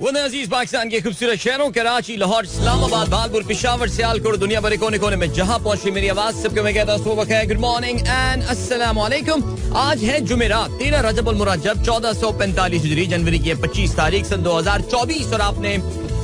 अजीज पाकिस्तान के खूबसूरत शहरों कराची, लाहौर, इस्लामाबाद, भालपुर, पिशावर, सियालकोट, दुनिया भर कोने कोने में जहां पहुंची मेरी आवाज सबको मैं कहता हूं गुड मॉर्निंग एंड अस्सलाम वालेकुम। आज है जुमेरात 13 रजब अल मुरज्जब 1445 हिजरी, जनवरी की 25 तारीख सन 2024 और आपने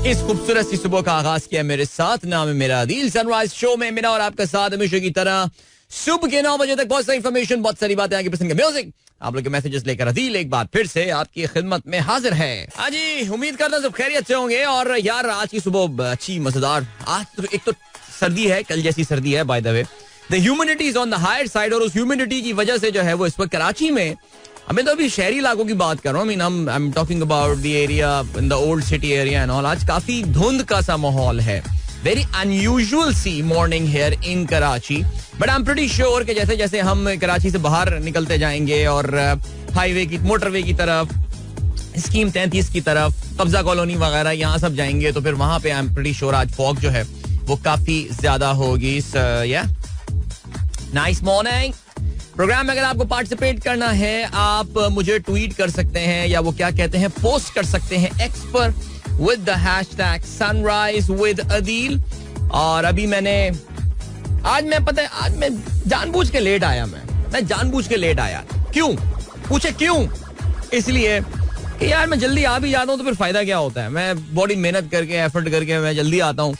इस खूबसूरत सी सुबह का आगाज किया मेरे साथ। नाम है मेरा अदील। सनराइज शो में मेरा और आपका साथ हमेशा की तरह सुबह के 9 बजे तक बहुत सारी इन्फॉर्मेशन, बहुत सारी बातें, आगे पसंद का म्यूजिक, आप लोग के मैसेजेस लेकर अदील एक बार फिर से आपकी खिदमत में हाजिर है। हाँ जी, उम्मीद करता हूं सब खैरियत से होंगे। और यार आज की सुबह अच्छी मजेदार, आज तो एक तो सर्दी है, कल जैसी सर्दी है by the way. The humidity is on the higher side और उस ह्यूमिडिटी की वजह से जो है वो इस वक्त कराची में, हमें तो अभी शहरी इलाकों की बात कर रहा हूँ, I am talking about the area in the old city area and all, आज काफी धुंध का सा माहौल है। वेरी अनयूजुअल सी morning here in Karachi, but I am pretty sure कि जैसे जैसे हम कराची से बाहर निकलते जाएंगे और हाईवे की, मोटरवे की तरफ, स्कीम 33 की तरफ, कब्जा कॉलोनी वगैरह यहाँ सब जाएंगे तो फिर वहां पे आई एम प्रीटी श्योर आज फॉग जो है वो काफी ज्यादा होगी। Nice morning. प्रोग्राम में अगर आपको पार्टिसिपेट करना है आप मुझे ट्वीट कर सकते हैं या वो क्या कहते हैं पोस्ट कर सकते हैं एक्स पर with the hashtag sunrise with Adil। और अभी आज मैं जानबूझ के लेट आया, मैं जानबूझ के लेट आया। क्यों? पूछे क्यों? इसलिए कि यार मैं जल्दी आ भी जाता हूँ तो फिर फायदा क्या होता है। मैं बॉडी मेहनत करके एफर्ट करके मैं जल्दी आता हूँ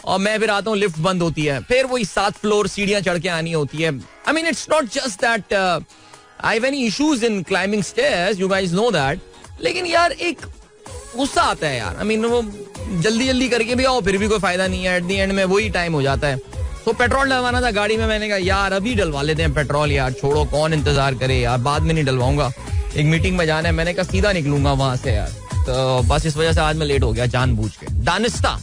और मैं फिर आता हूँ, लिफ्ट बंद होती है, फिर वही 7 फ्लोर सीढ़ियां चढ़ के आनी होती है। I mean it's not just that I have any issues in climbing stairs, you guys know that, लेकिन यार एक गुस्सा आता है यार। आई मीन वो जल्दी करके भी आओ फिर भी कोई फायदा नहीं है, एट द एंड में वही टाइम हो जाता है। तो पेट्रोल डलवाना था गाड़ी में, मैंने कहा यार अभी डलवा लेते हैं पेट्रोल, यार छोड़ो कौन इंतजार करे यार, बाद में नहीं डलवाऊंगा, एक मीटिंग में जाना है, मैंने कहा सीधा निकलूंगा वहां से यार। तो बस इस वजह से आज मैं लेट हो गया, जानबूझ के, दानिस्ता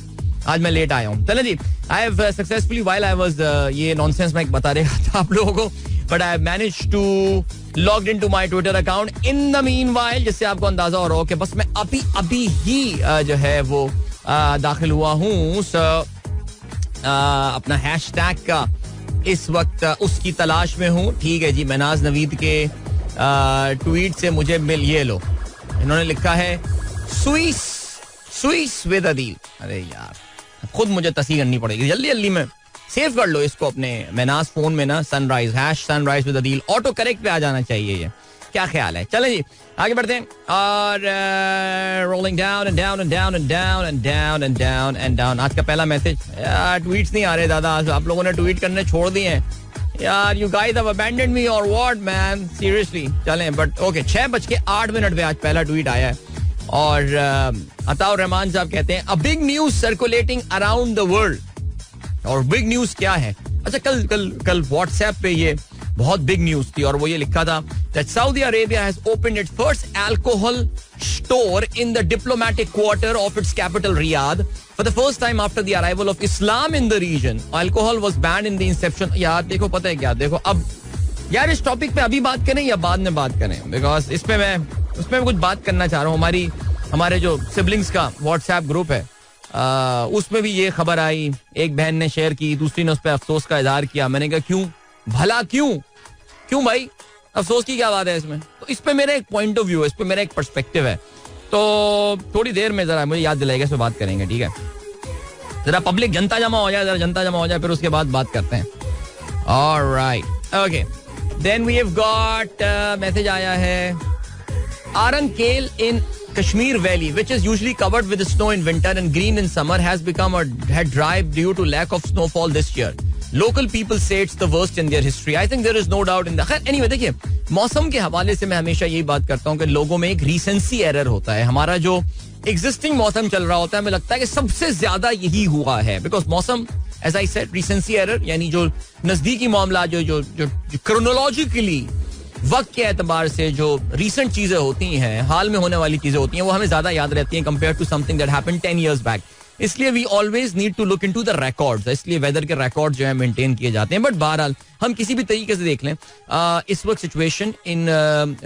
आज मैं लेट आया हूँ। चले जी, I have successfully while I was, ये नॉनसेंस मैं बता रहा था आप लोगों को, but I have managed to logged into my Twitter account in the meanwhile, जिससे आपको अंदाजा हो रहा हो कि बस मैं अभी ही जो है वो दाखिल हुआ हूँ। अपना हैशटैग का इस वक्त उसकी तलाश में हूँ। ठीक है जी, महनाज नवीद के ट्वीट से मुझे ये लो, इन्होंने लिखा है स्विस विद अदील। अरे यार खुद मुझे तस्वीर करनी पड़ेगी, जल्दी में सेव कर लो इसको अपने महनाज फोन में ना, sunrise #sunrise with Adeel, auto correct पे आ जाना चाहिए ये, क्या ख्याल है? चलें जी आगे बढ़ते हैं। और rolling down and down and down and down and down and down and down. आज का पहला मैसेज, ट्वीट्स नहीं आ रहे दादा, आप लोगों ने ट्वीट करने छोड़ दिए हैं यार, यू गाइस हैव अबैंडन्ड मी और व्हाट मैन, सीरियसली। चलें बट ओके, 6:08 पे आज पहला ट्वीट आया है और अताउर रहमान साहब कहते हैं, a big news circulating around the world. और बिग न्यूज क्या है? अच्छा, कल व्हाट्सएप पे ये बहुत बिग न्यूज थी और वो ये लिखा था that Saudi Arabia has opened its first alcohol store in the diplomatic quarter of its capital Riyadh for the first time after the arrival of Islam in the region. Alcohol was banned in the inception. यार देखो पता है क्या, देखो अब यार इस topic पे अभी बात करें या बाद में बात करें, बिकॉज उसमें मैं कुछ बात करना चाह रहा हूँ। हमारे जो सिबलिंग्स का व्हाट्सएप ग्रुप है उसमें भी ये खबर आई, एक बहन ने शेयर की, दूसरी ने उस पर अफसोस का इजहार किया। मैंने कहा क्यों भला, क्यों भाई, अफसोस की क्या बात है इसमें? तो इस पे मेरा एक पॉइंट ऑफ व्यू है, इस पे मेरा एक पर्सपेक्टिव है। तो थोड़ी देर में जरा मुझे याद दिलाएगा, इस पे बात करेंगे, ठीक है? जरा पब्लिक जनता जमा हो जाए, फिर उसके बाद बात करते हैं। Alright, okay, then we have got message आया है, आरन केल इन Kashmir Valley, which is usually covered with snow in winter and green in summer, has become dry due to lack of snowfall this year. Local people say it's the worst in their history. I think there is no doubt in that. Anyway, देखिए, मौसम के हवाले से मैं हमेशा यही बात करता हूँ कि लोगों में एक रीसेंसी एरर होता है। हमारा जो एग्जिस्टिंग मौसम चल रहा होता है, हमें लगता है कि सबसे ज्यादा यही हुआ है, बिकॉज मौसम, एज आई सेड, रीसेंसी एरर, यानी जो नजदीकी मामला, जो क्रोनोलॉजिकली वक्त के एतबार से जो रीसेंट चीजें होती हैं, हाल में होने वाली चीजें होती हैं, वो हमें ज्यादा याद रहती हैं compare to something that happened 10 years back. इसलिए we always need to look into the records, इसलिए वेदर के रिकॉर्ड जो है मेंटेन किए जाते हैं। बट बहरहाल हम किसी भी तरीके से देख लें, इस वक्त situation in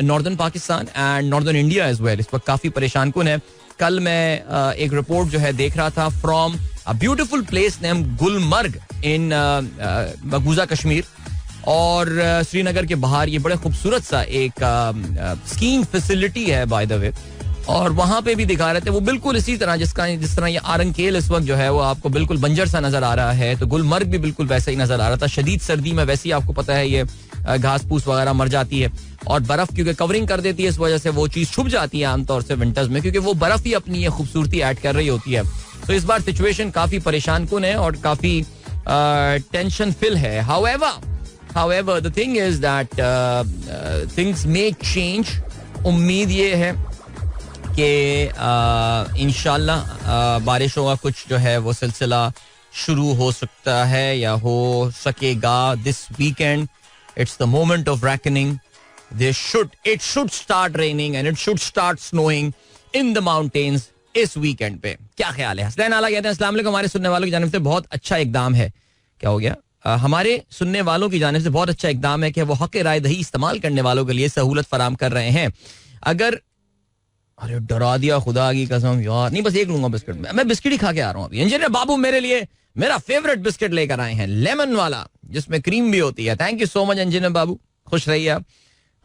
northern Pakistan and northern India as well इस वक्त काफी परेशान कुन है। कल मैं एक रिपोर्ट जो है देख रहा था from a beautiful place name Gulmarg in मकबूजा कश्मीर, और श्रीनगर के बाहर ये बड़े खूबसूरत सा एक स्कीइंग फैसिलिटी है बाय द वे। और वहां पे भी दिखा रहे थे वो बिल्कुल इसी तरह जिस तरह ये आरंकेल इस वक्त जो है वो आपको बिल्कुल बंजर सा नजर आ रहा है, तो गुलमर्ग भी बिल्कुल वैसा ही नजर आ रहा था. शदीद सर्दी में वैसे ही आपको पता है ये घास फूस वगैरह मर जाती है, और बर्फ क्योंकि कवरिंग कर देती है इस वजह से वो चीज छुप जाती है आमतौर से विंटर्स में, क्योंकि वो बर्फ ही अपनी ये खूबसूरती ऐड कर रही होती है. तो इस बार सिचुएशन काफी परेशान कुन है और काफी टेंशन फिल है. However, the thing is that things may change. उम्मीद ये है कि इंशाल्लाह बारिशों का कुछ जो है वो सिलसिला शुरू हो सकता है या हो सकेगा this weekend. It's the moment of reckoning. It should start raining and it should start snowing in the mountains इस वीकेंड पे. क्या ख्याल है? हसनैन आला कहते हैं अस्सलाम वालेकुम, हमारे सुनने वालों की जानिब से बहुत अच्छा इकदाम है. क्या हो गया? हमारे सुनने वालों की जानिब से बहुत अच्छा इकदाम है कि वो हक राय दही इस्तेमाल करने वालों के लिए सहूलत फराम कर रहे हैं. अगर अरे डरा दिया खुदा की कसम यार, नहीं बस एक लूंगा बिस्किट में, मैं बिस्किट ही खा के आ रहा हूँ अभी. इंजीनियर बाबू मेरे लिए मेरा फेवरेट बिस्किट लेकर आए हैं, लेमन वाला जिसमें क्रीम भी होती है. Thank you so much engineer बाबू, खुश रहिए आप.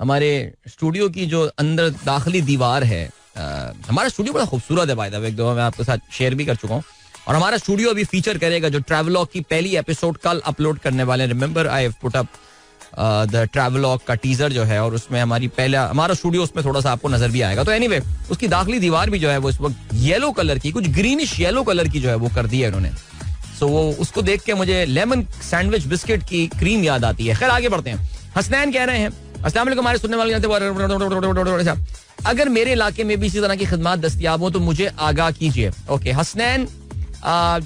हमारे स्टूडियो की जो अंदर दाखिली दीवार है, हमारा स्टूडियो बड़ा खूबसूरत है. बाय एक दो मैं आपके साथ शेयर भी कर चुका हूँ, और हमारा स्टूडियो अभी फीचर करेगा जो ट्रैवलॉग की पहली एपिसोड कल अपलोड करने वाले. Remember I have put up the travelogue का टीजर जो है, और उसमें हमारा स्टूडियो उसमें थोड़ा सा आपको नजर भी आएगा. तो एनीवे उसकी दाखिली दीवार भी जो है वो इस वक्त येलो कलर की, कुछ ग्रीनिश येलो कलर की जो है वो कर दी है इन्होंने. सो वो उसको देख के मुझे लेमन सैंडविच बिस्किट की क्रीम याद आती है. खैर आगे बढ़ते हैं. हसनैन कह रहे हैं अस्सलाम वालेकुम, हमारे सुनने वाले, अगर मेरे इलाके में भी इसी तरह की खिदमत दस्तयाब हो तो मुझे आगाह कीजिए. ओके हसनैन,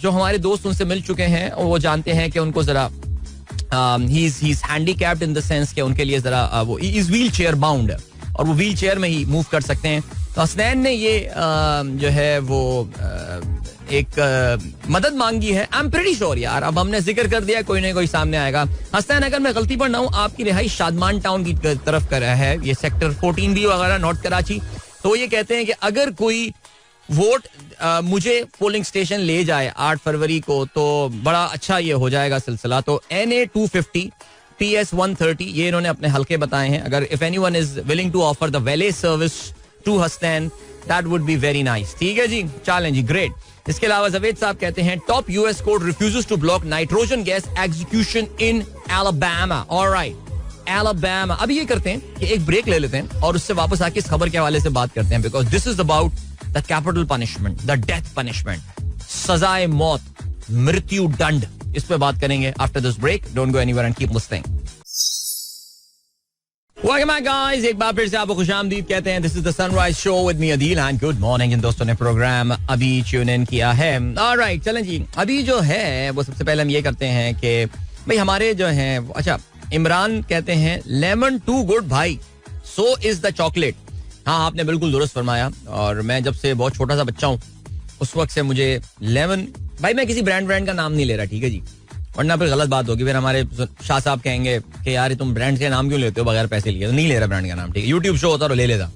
जो हमारे दोस्त उनसे मिल चुके हैं और वो जानते हैं कि उनको जरा he is handicapped in the sense कि उनके लिए जरा वो इज व्हील चेयर बाउंड और वो व्हील चेयर में ही मूव कर सकते हैं. तो हसनैन ने ये जो है वो एक मदद मांगी है. आई एम प्रीटी श्योर यार, अब हमने जिक्र कर दिया, कोई ना कोई सामने आएगा. हसनैन, अगर मैं गलती पर ना हूँ, आपकी रिहाई शादमान टाउन की तरफ कर रहा है, ये सेक्टर 14B वगैरह, नॉर्थ कराची. तो ये कहते हैं कि अगर कोई वोट मुझे पोलिंग स्टेशन ले जाए 8 फरवरी को तो बड़ा अच्छा ये हो जाएगा सिलसिला. तो NA 250 PS 130 ये इन्होंने अपने हल्के बताए हैं. अगर if anyone is willing to offer the valet service to Hasnain that would be very nice. ठीक है जी, चलें जी, ग्रेट. इसके अलावा जवेद साहब कहते हैं top US court refuses to block nitrogen gas execution in Alabama. Alright, Alabama. अभी ये करते हैं कि एक ब्रेक ले लेते हैं और उससे वापस आके इस खबर के हवाले से बात करते हैं, because this is about the capital punishment, the death punishment, सजाए मौत, मृत्यु दंड. इस पे बात करेंगे after this break. Don't go anywhere and keep listening. Welcome back guys, एक बार फिर से आपको खुशामदीद कहते हैं. This is the sunrise show with me Adeel and good morning. इन दोस्तों ने प्रोग्राम अभी ट्यून इन किया है. ऑलराइट, चलें जी. अभी जो है वो सबसे पहले हम ये करते हैं कि भाई हमारे जो हैं, अच्छा इमरान कहते हैं लेमन टू गुड भाई, सो इज द चॉकलेट. हाँ, आपने बिल्कुल दुरुस्त फरमाया. और मैं जब से बहुत छोटा सा बच्चा हूँ उस वक्त से मुझे लेमन, भाई मैं किसी ब्रांड का नाम नहीं ले रहा, ठीक है जी, वरना फिर गलत बात होगी. फिर हमारे शाह साहब कहेंगे कि यार तुम ब्रांड के नाम क्यों लेते हो बगैर पैसे लिए. तो नहीं ले रहा ब्रांड का नाम, ठीक है. यूट्यूब शो होता तो ले लेता.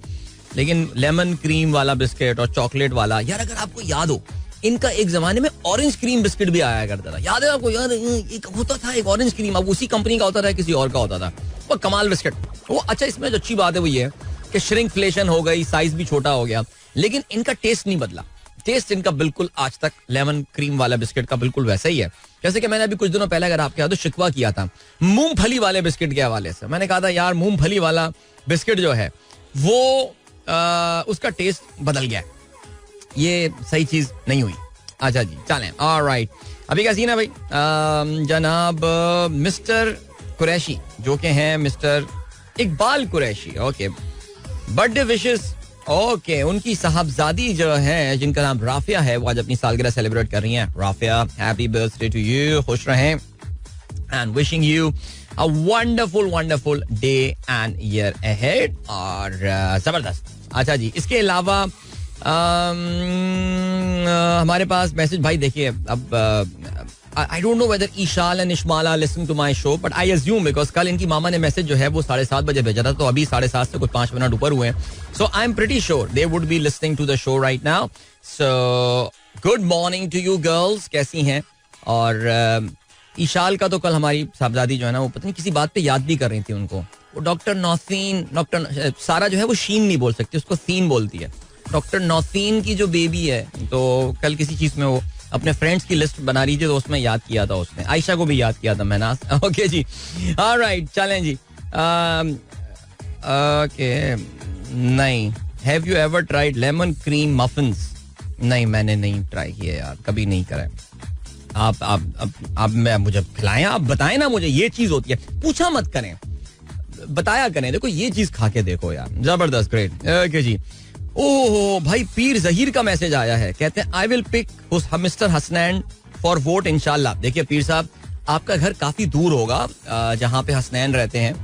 लेकिन लेमन क्रीम वाला बिस्किट और चॉकलेट वाला, यार अगर आपको याद हो, इनका एक जमाने में ऑरेंज क्रीम बिस्किट भी आया करता था. याद है आपको? याद एक होता था एक ऑरेंज क्रीम, अब उसी कंपनी का होता था, किसी और का होता था. वो कमाल बिस्किट वो. अच्छा, इसमें जो अच्छी बात है वो ये है कि श्रिंकफ्लेशन हो गई, साइज भी छोटा हो गया, लेकिन इनका टेस्ट नहीं बदला. टेस्ट इनका बिल्कुल आज तक लेमन क्रीम वाला बिस्किट का बिल्कुल वैसा ही है. जैसे कि मैंने अभी कुछ दिनों पहले, अगर आपके याद हो, शिकवा किया था मूंगफली वाले बिस्किट के हवाले से. मैंने कहा था यार मूंगफली वाला बिस्किट जो है वो उसका टेस्ट बदल गया, ये सही चीज नहीं हुई. अच्छा जी, चलें. ऑलराइट, अभी क्या सीन है भाई? जनाब मिस्टर कुरैशी जो के हैं mister Iqbal Qureshi, okay, birthday wishes. Okay, उनकी साहबजादी जो है जिनका नाम राफिया है वो आज अपनी सालगिरह सेलिब्रेट कर रही हैं. Rafia, happy birthday to you, खुश रहें and wishing you a wonderful wonderful day and year ahead. और जबरदस्त. अच्छा जी, इसके अलावा हमारे पास मैसेज, भाई देखिए, अब I don't know whether Ishal and Ishmala listen to my show, but I assume because कल इनकी मामा ने मैसेज जो है वो 7:30 बजे भेजा था, तो अभी 7:30 से कुछ 5 मिनट ऊपर हुए हैं. So I'm pretty sure they would be listening to the show right now. So good morning to you girls, कैसी हैं? और ईशाल का तो कल हमारी साहबजादी जो है ना वो पता नहीं किसी बात पे याद भी कर रही थी उनको. वो डॉक्टर सारा जो है वो शीन नहीं बोल सकती, उसको सीन बोलती है. डॉक्टर नौतीन की जो बेबी है, तो कल किसी चीज में वो अपने फ्रेंड्स की लिस्ट बना रही थी तो उसमें याद किया था उसने, आयशा को भी याद किया था मैंने. ओके जी, ऑलराइट, चलें जी. ओके, नहीं. Have you ever tried lemon cream muffins? नहीं, मैंने नहीं ट्राई किया यार, कभी नहीं करा. आप मैं मुझे खिलाएं, आप बताएं ना मुझे. ये चीज होती है, पूछा मत करें, बताया करें. देखो ये चीज खा के देखो यार, जबरदस्त, ग्रेट. ओके जी. ओहो भाई, पीर जहीर का मैसेज आया है, कहते हैं I will pick mister Hasnain for vote इंशाल्लाह. देखिए पीर साहब, आपका घर काफी दूर होगा जहां पे हसनैन रहते हैं,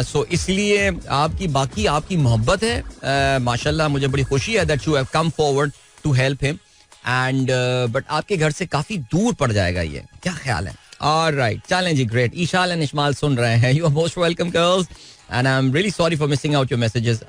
सो इसलिए आपकी मोहब्बत है, माशाल्लाह. मुझे बड़ी खुशी है that you have come forward to help him and but आपके घर से काफी दूर पड़ जाएगा ये, क्या ख्याल है? ऑलराइट, चलें जी, ग्रेट. ईशाल एंड इस्माइल सुन रहे हैं. You are most welcome girls and I am really sorry for missing out your messages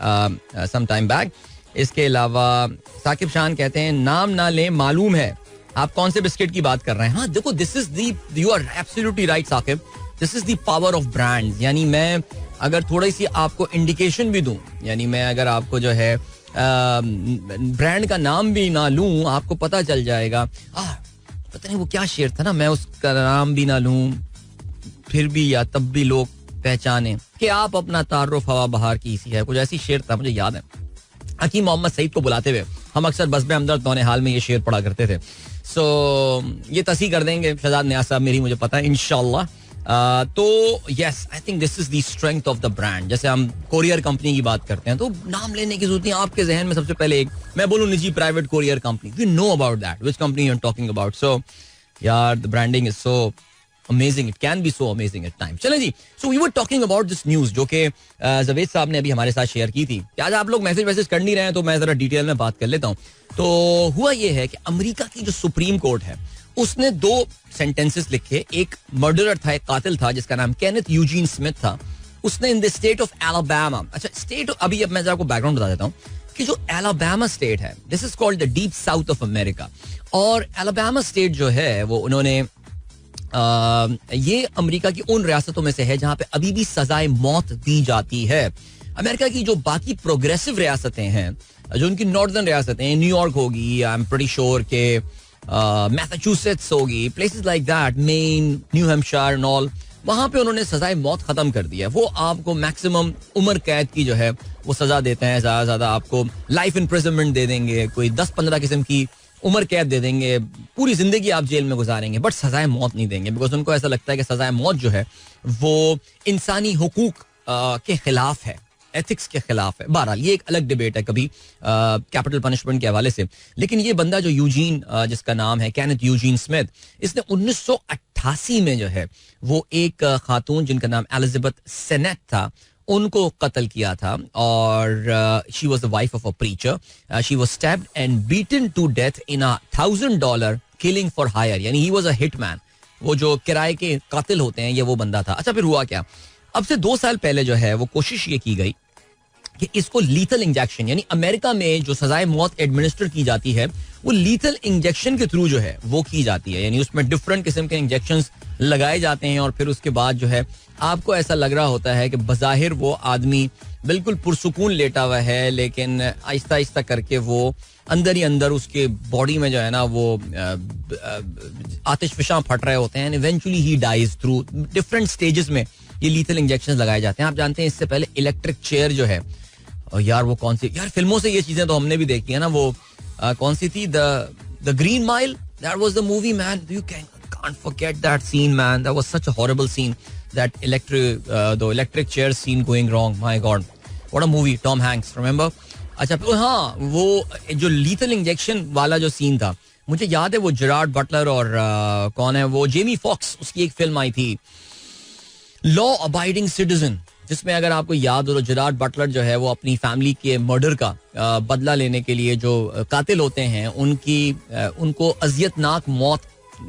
some time back. इसके अलावा साकिब शान कहते हैं नाम ना ले मालूम है आप कौन से बिस्किट की बात कर रहे हैं. हाँ देखो, this is the, you are absolutely right Saqib, this is the power of brand. यानी मैं अगर थोड़ी सी आपको इंडिकेशन भी दूं, यानी मैं अगर आपको जो है ब्रांड का नाम भी ना लूं, आपको पता चल जाएगा. पता नहीं वो क्या शेर था ना, मैं उसका नाम भी ना लूं फिर भी या तब भी लोग पहचाने कि आप अपना तारुफ हवा बहार की सी है, कुछ ऐसी शेर था, मुझे याद है. हकीम मोहम्मद सईद को बुलाते हुए हम अक्सर बस में हमदर्द दौने हाल में ये शेर पढ़ा करते थे. सो ये तसी कर देंगे शहजाद नियाज़ साहब मेरी, मुझे पता है, इंशाल्लाह. तो yes, I think this is the strength of the brand. जैसे हम कोरियर कंपनी की बात करते हैं तो नाम लेने की जरूरत नहीं. आपके जहन में सबसे पहले एक, मैं बोलूं निजी private courier company, we know about that which company you are talking about. So यार the branding is so amazing, it can be so amazing at times. चलें जी, so we were talking about this news जो कि जवेद साहब ने अभी हमारे साथ share की थी. आज आप लोग मैसेज कर नहीं रहे हैं तो मैं जरा डिटेल में बात कर लेता हूँ. तो हुआ ये है कि अमेरिका की जो सुप्रीम कोर्ट है उसने 2 सेंटेंसेस लिखे. एक मर्डरर था, एक कातिल था जिसका नाम केनेथ यूजीन स्मिथ था. उसने in the state of Alabama, अच्छा स्टेट, अभी अब मैं आपको बैकग्राउंड बता देता हूँ कि जो एलाबामा स्टेट है, this is called the deep south of America. और एलाबामा स्टेट जो है वो उन्होंने ये अमेरिका की उन रियासतों में से है जहां पे अभी भी सजाए मौत दी जाती है. अमेरिका की जो बाकी प्रोग्रेसिव रियासतें हैं, जो उनकी नॉर्दर्न रियासतें हैं, न्यूयॉर्क होगी, आई एम प्रीटी श्योर के मैसाचुसेट्स होगी, places like that, main, new Hampshire and all, वहां पे उन्होंने सजाए मौत खत्म कर दी है. वो आपको मैक्सिमम उम्र कैद की जो है वो सजा देते हैं. ज्यादा ज्यादा आपको लाइफ इम्प्रिजनमेंट दे देंगे, कोई 10-15 किस्म की उम्र कैद दे देंगे, पूरी जिंदगी आप जेल में गुजारेंगे, बट सजाए मौत नहीं देंगे. बिकॉज उनको ऐसा लगता है कि सजाए मौत जो है वो इंसानी हुकूक के खिलाफ है, एथिक्स के खिलाफ है. बहरहाल ये एक अलग डिबेट है कभी कैपिटल पनिशमेंट के हवाले से. लेकिन ये बंदा जो यूजीन, जिसका नाम है केनेथ यूजीन स्मिथ, इसने 1988 में जो है वो एक खातून जिनका नाम एलिजाबेथ सेनेट था उनको कत्ल किया था. और she was the wife of a preacher. She was stabbed and beaten to death in a $1,000 killing for hire. यानी ही वॉज अ हिटमैन. वो जो किराए के कातिल होते हैं, ये वो बंदा था. अच्छा फिर हुआ क्या, अब से 2 साल पहले जो है वो कोशिश ये की गई कि इसको लीथल इंजेक्शन, यानी अमेरिका में जो सजाए मौत एडमिनिस्टर की जाती है वो लीथल इंजेक्शन के थ्रू जो है वो की जाती है. यानी उसमें डिफरेंट किस्म के इंजेक्शंस लगाए जाते हैं और फिर उसके बाद जो है आपको ऐसा लग रहा होता है कि बज़ाहिर वो आदमी बिल्कुल पुरसुकून लेटा हुआ है, लेकिन आहिस्ता आहिस्ता करके वो अंदर ही अंदर उसके बॉडी में जो है ना वो आतिशफशां फट रहे होते हैं. Eventually he dies through different stages में ये लीथल इंजेक्शन लगाए जाते हैं. आप जानते हैं इससे पहले इलेक्ट्रिक चेयर जो है, और यार वो कौन सी, यार फिल्मों से ये चीजें तो हमने भी देखी है ना, वो कौन सी थी, the green mile, that was the movie man, you can't forget that scene man, that was such a horrible scene, that electric chair scene going wrong, my god, what a movie, Tom Hanks, remember? अच्छा हाँ, वो जो lethal injection वाला जो scene था, मुझे याद है वो जेरार्ड बटलर और कौन है वो, जेमी फॉक्स, उसकी एक फिल्म आई थी लॉ अबाइडिंग सिटीजन, जिसमें अगर आपको याद हो तो जेरार्ड बटलर जो है वो अपनी फैमिली के मर्डर का बदला लेने के लिए जो कातिल होते हैं उनको अजियतनाक मौत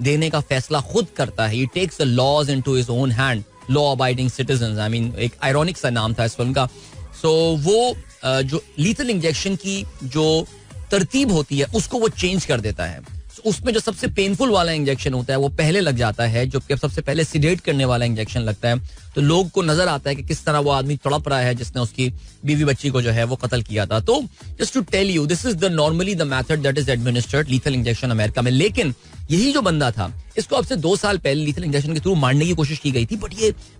देने का फैसला खुद करता है. He takes the laws into his own hand, law abiding citizens. I mean, एक आयरॉनिक सा नाम था इस फिल्म का. So वो जो लीथल इंजेक्शन की जो तरतीब होती है उसको वो चेंज कर देता है. उसमें जो सबसे पेनफुल वाला इंजेक्शन होता है वो पहले लग जाता है, जो कि सबसे पहले सिडेट करने वाला इंजेक्शन लगता है. तो लोग को नजर आता है कि किस तरह वो आदमी तड़प रहा है जिसने उसकी बीवी बच्ची को जो है वो कत्ल किया था. तो just to tell you, this is the normally the method that is administered, lethal injection America में. लेकिन यही जो बंदा था, इसको अब से 2 साल पहले लीथल इंजेक्शन के थ्रू मारने की कोशिश की गई थी,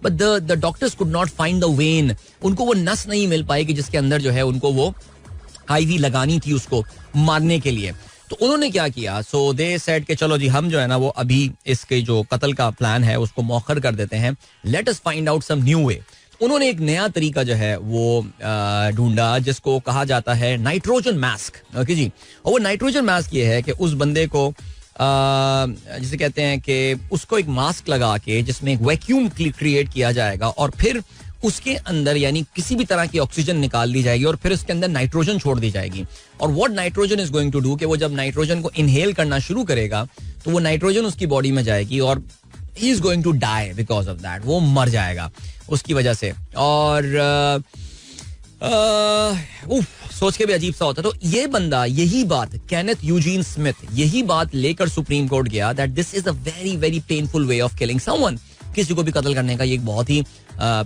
but the doctors could not find the when. उनको वो नस नहीं मिल पाई कि जिसके अंदर जो है उनको वो आईवी लगानी थी उसको मारने के लिए. तो उन्होंने क्या किया, सो दे सेड कि चलो जी हम जो है ना वो अभी इसके जो कत्ल का प्लान है उसको मौखर कर देते हैं, let us find out some new way. उन्होंने एक नया तरीका जो है वो ढूंढा जिसको कहा जाता है नाइट्रोजन मास्क. ओके जी, और वो नाइट्रोजन मास्क ये है कि उस बंदे को जिसे कहते हैं कि उसको एक मास्क लगा के जिसमें एक वैक्यूम क्रिएट किया जाएगा और फिर उसके अंदर यानी किसी भी तरह की ऑक्सीजन निकाल दी जाएगी और फिर उसके अंदर नाइट्रोजन छोड़ दी जाएगी. और what nitrogen is going to do कि वो जब नाइट्रोजन को इनहेल करना शुरू करेगा तो वो नाइट्रोजन उसकी बॉडी में जाएगी और he is going to die because of that. वो मर जाएगा उसकी वजह से. और सोच के भी अजीब सा होता. तो ये बंदा यही बात, केनेथ यूजीन स्मिथ, यही बात लेकर सुप्रीम कोर्ट गया that this is a very very painful way of killing someone. किसी को भी कत्ल करने का ये एक बहुत ही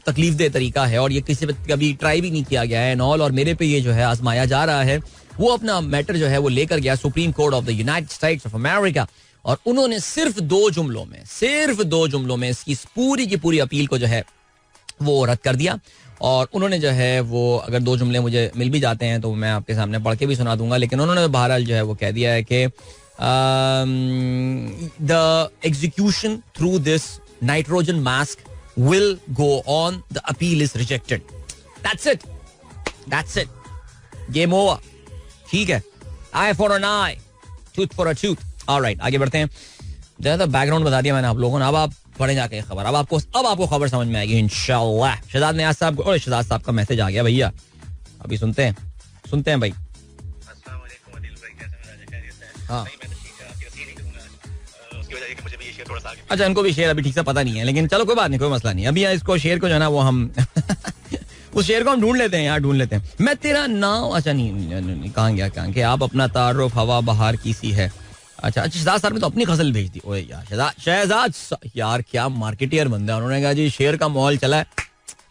तकलीफ दे तरीका है और ये किसी पे कभी ट्राई भी नहीं किया गया है नॉल, और मेरे पे ये जो है आजमाया जा रहा है. वो अपना मैटर जो है वो लेकर गया supreme court of the United states of America और उन्होंने सिर्फ 2 जुमलों में इसकी पूरी की पूरी अपील को जो है वो रद्द कर दिया. और उन्होंने जो है वो, अगर 2 जुमले मुझे मिल भी जाते हैं तो मैं आपके सामने पढ़ के भी सुना दूंगा, लेकिन उन्होंने बहरहाल जो है वो कह दिया है कि the execution through this nitrogen mask will go on, the appeal is rejected. That's it. Game over. ठीक है. Eye for an eye, tooth for a tooth. All right, आगे बढ़ते हैं. ज्यादा बैकग्राउंड बता दिया मैंने आप लोगों ने. अब आप पढ़े जाके खबर. अब आपको खबर समझ में आएगी इंशाल्लाह. शहजाद नियाज़ साहब को, और शहजाद साहब का मैसेज आ गया भैया. अभी सुनते हैं भाई. अस्सलाम वालेकुम अदिल भाई, कैसे हैं? हाँ. अच्छा, इनको भी शेयर अभी ठीक से पता नहीं है, लेकिन चलो कोई बात नहीं, कोई मसला नहीं. अभी इसको शेयर को जो है ना वो हम उस शेयर को हम ढूंढ लेते हैं यार, ढूंढ लेते हैं. मैं तेरा नाम, अच्छा नहीं कहाँ गया कि आप अपना तारुफ हवा बहार की सी है. अच्छा शहजाद साहब ने तो अपनी गजल भेज दी. ओए यार शहजाद यार क्या मार्केटियर बंदा है. उन्होंने कहा जी शेयर का माहौल चला है,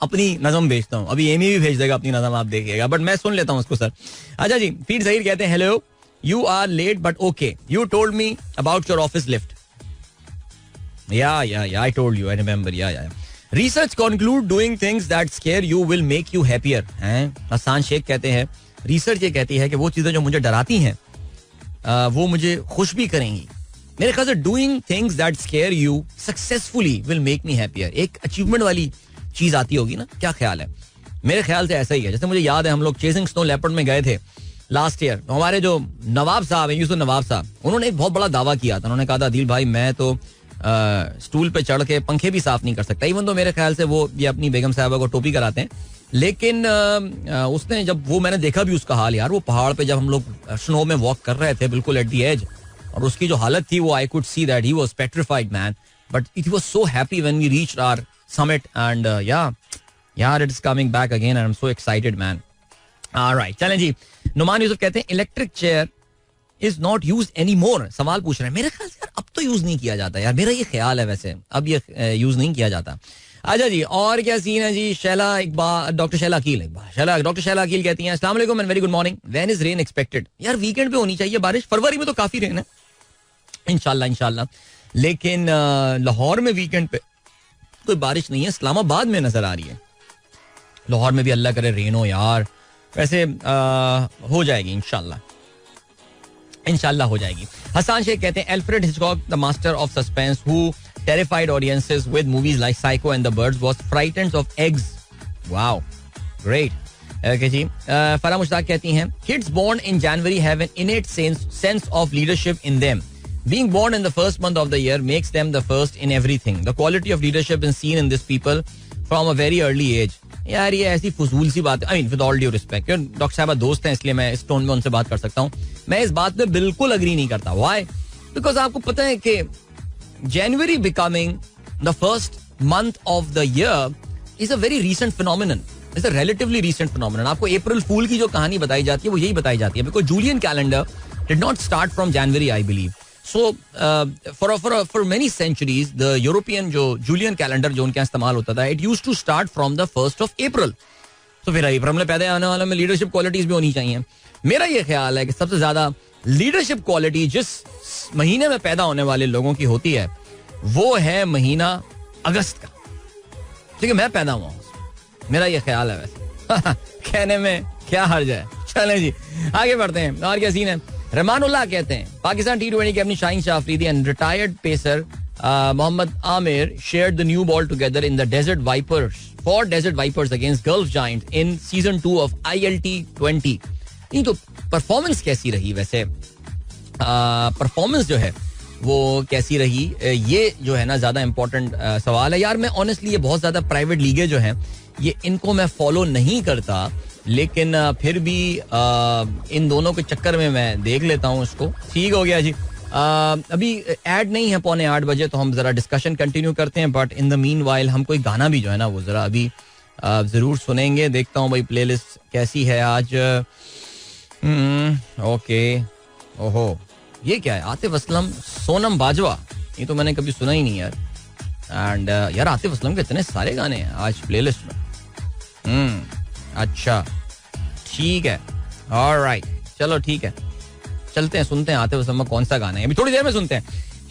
अपनी नज़म भेजता हूँ. अभी एमी भी भेज देगा अपनी नज़म, आप देखिएगा, बट मैं सुन लेता हूँ उसको सर. अच्छा जी, फीड ज़हीर कहते हैं hello, you are late but okay, you told me about your office lift. Yeah, I told you, I remember. Yeah. Research conclude doing things that scare you will make you happier. Hasan Sheikh कहते हैं research ये कहती है कि वो चीजें जो मुझे डराती हैं वो मुझे खुश भी करेंगी. मेरे ख्याल से doing things that square you successfully will make me happier. एक अचीवमेंट वाली चीज आती होगी ना, क्या ख्याल है? मेरे ख्याल से ऐसा ही है. जैसे मुझे याद है हम लोग चेजिंग स्नो लेपर्ड में गए थे लास्ट ईयर. हमारे जो नवाब साहब हैं, यूसुफ नवाब साहब, उन्होंने एक बहुत बड़ा दावा किया था. उन्होंने कहा था अदील भाई मैं तो स्टूल पे चढ़ के पंखे भी साफ नहीं कर सकता. इवन तो मेरे ख्याल से वो ये अपनी बेगम साहबा को टोपी कराते हैं, लेकिन उसने जब वो, मैंने देखा भी उसका हाल यार, वो पहाड़ पे जब हम लोग स्नो में वॉक कर रहे थे बिल्कुल एट द एज, और उसकी जो हालत थी वो I could see that he was petrified man, but it was so happy when we reached our summit and यार it is coming back again and I am so excited man. Alright, चलें जी. नुमान यूसुफ कहते हैं electric chair is not use any more. सवाल पूछ रहे हैं. मेरे ख्याल से यार अब तो यूज नहीं किया जाता यार, मेरा ये ख्याल है, वैसे अब ये यूज नहीं किया जाता. अच्छा जी, और क्या सीन है जी? शैला इकबाल, डॉक्टर शैला अकील डॉक्टर शैला अकील कहती हैं अस्सलाम वालेकुम and very good morning, when is rain expected? यार वीकेंड पे होनी चाहिए बारिश. फरवरी में तो काफी रेन है इंशाल्लाह, लेकिन लाहौर में वीकेंड पे कोई बारिश नहीं है. इस्लामाबाद में नजर आ रही है. लाहौर में भी अल्लाह करे रेन हो यार. वैसे हो जाएगी इंशाल्लाह हो जाएगी. हसन शेख कहते हैं Alfred Hitchcock the master of suspense who terrified audiences with movies like Psycho and The Birds was frightened of eggs. Wow, great. Okay जी. फरा मुश्ताक कहती हैं kids born in January have an innate sense of leadership in them. Being born in the first month of the year makes them the first in everything. The quality of leadership is seen in these people from a very early age. यार ये ऐसी फजूल सी बात है. I mean with all due respect, doctor साहबा दोस्त हैं इसलिए मैं इस टोन में उनसे बात कर सकता हूँ. मैं इस बात पे बिल्कुल अग्री नहीं करता. Why? Because आपको पता है कि January becoming the first month of the year is a very recent phenomenon. It's a relatively recent phenomenon. आपको April Fool की जो कहानी बताई जाती है वो यही बताई जाती है because Julian calendar did not start from January, I believe. So for many centuries the European जो जूलियन कैलेंडर जो उनके यहाँ इस्तेमाल होता था, it used to start from the 1st of April. तो फिर अप्रैल में पैदा आने वालों में लीडरशिप क्वालिटीज भी होनी चाहिए. मेरा ये ख्याल है कि सबसे ज्यादा लीडरशिप क्वालिटी जिस महीने में पैदा होने वाले लोगों की होती है वो है महीना अगस्त का. ठीक है, मैं पैदा हुआ हूँ, मेरा ये ख्याल है. वैसे कहने में क्या हर्ज है. चलें जी आगे बढ़ते हैं. और क्या सीन है. रहमानुल्लाह कहते हैं पाकिस्तान T20 के अपनी Shaheen Shah Afridi and retired pacer Mohammad Amir shared the new ball together in the desert vipers against gulf giant in season 2 of ILT20. नहीं तो परफॉर्मेंस कैसी रही वैसे, परफॉर्मेंस जो है वो कैसी रही, ये जो है ना ज्यादा इंपॉर्टेंट सवाल है यार. मैं ऑनेस्टली ये बहुत ज्यादा प्राइवेट लीगें जो हैं ये इनको मैं फॉलो नहीं करता, लेकिन फिर भी इन दोनों के चक्कर में मैं देख लेता हूँ इसको. ठीक हो गया जी. अभी ऐड नहीं है 7:45 बजे, तो हम जरा डिस्कशन कंटिन्यू करते हैं. But in the mean while हम कोई गाना भी जो है ना वो जरा अभी जरूर सुनेंगे. देखता हूँ भाई प्लेलिस्ट कैसी है आज. ओके. ओहो ये क्या है. आतिफ असलम, सोनम बाजवा, ये तो मैंने कभी सुना ही नहीं यार. एंड यार आतिफ असलम के इतने सारे गाने हैं आज प्लेलिस्ट में. अच्छा ठीक है, ऑलराइट, चलो ठीक है, चलते हैं सुनते हैं आतिफ असलम में कौन सा गाना है. अभी थोड़ी देर में सुनते हैं.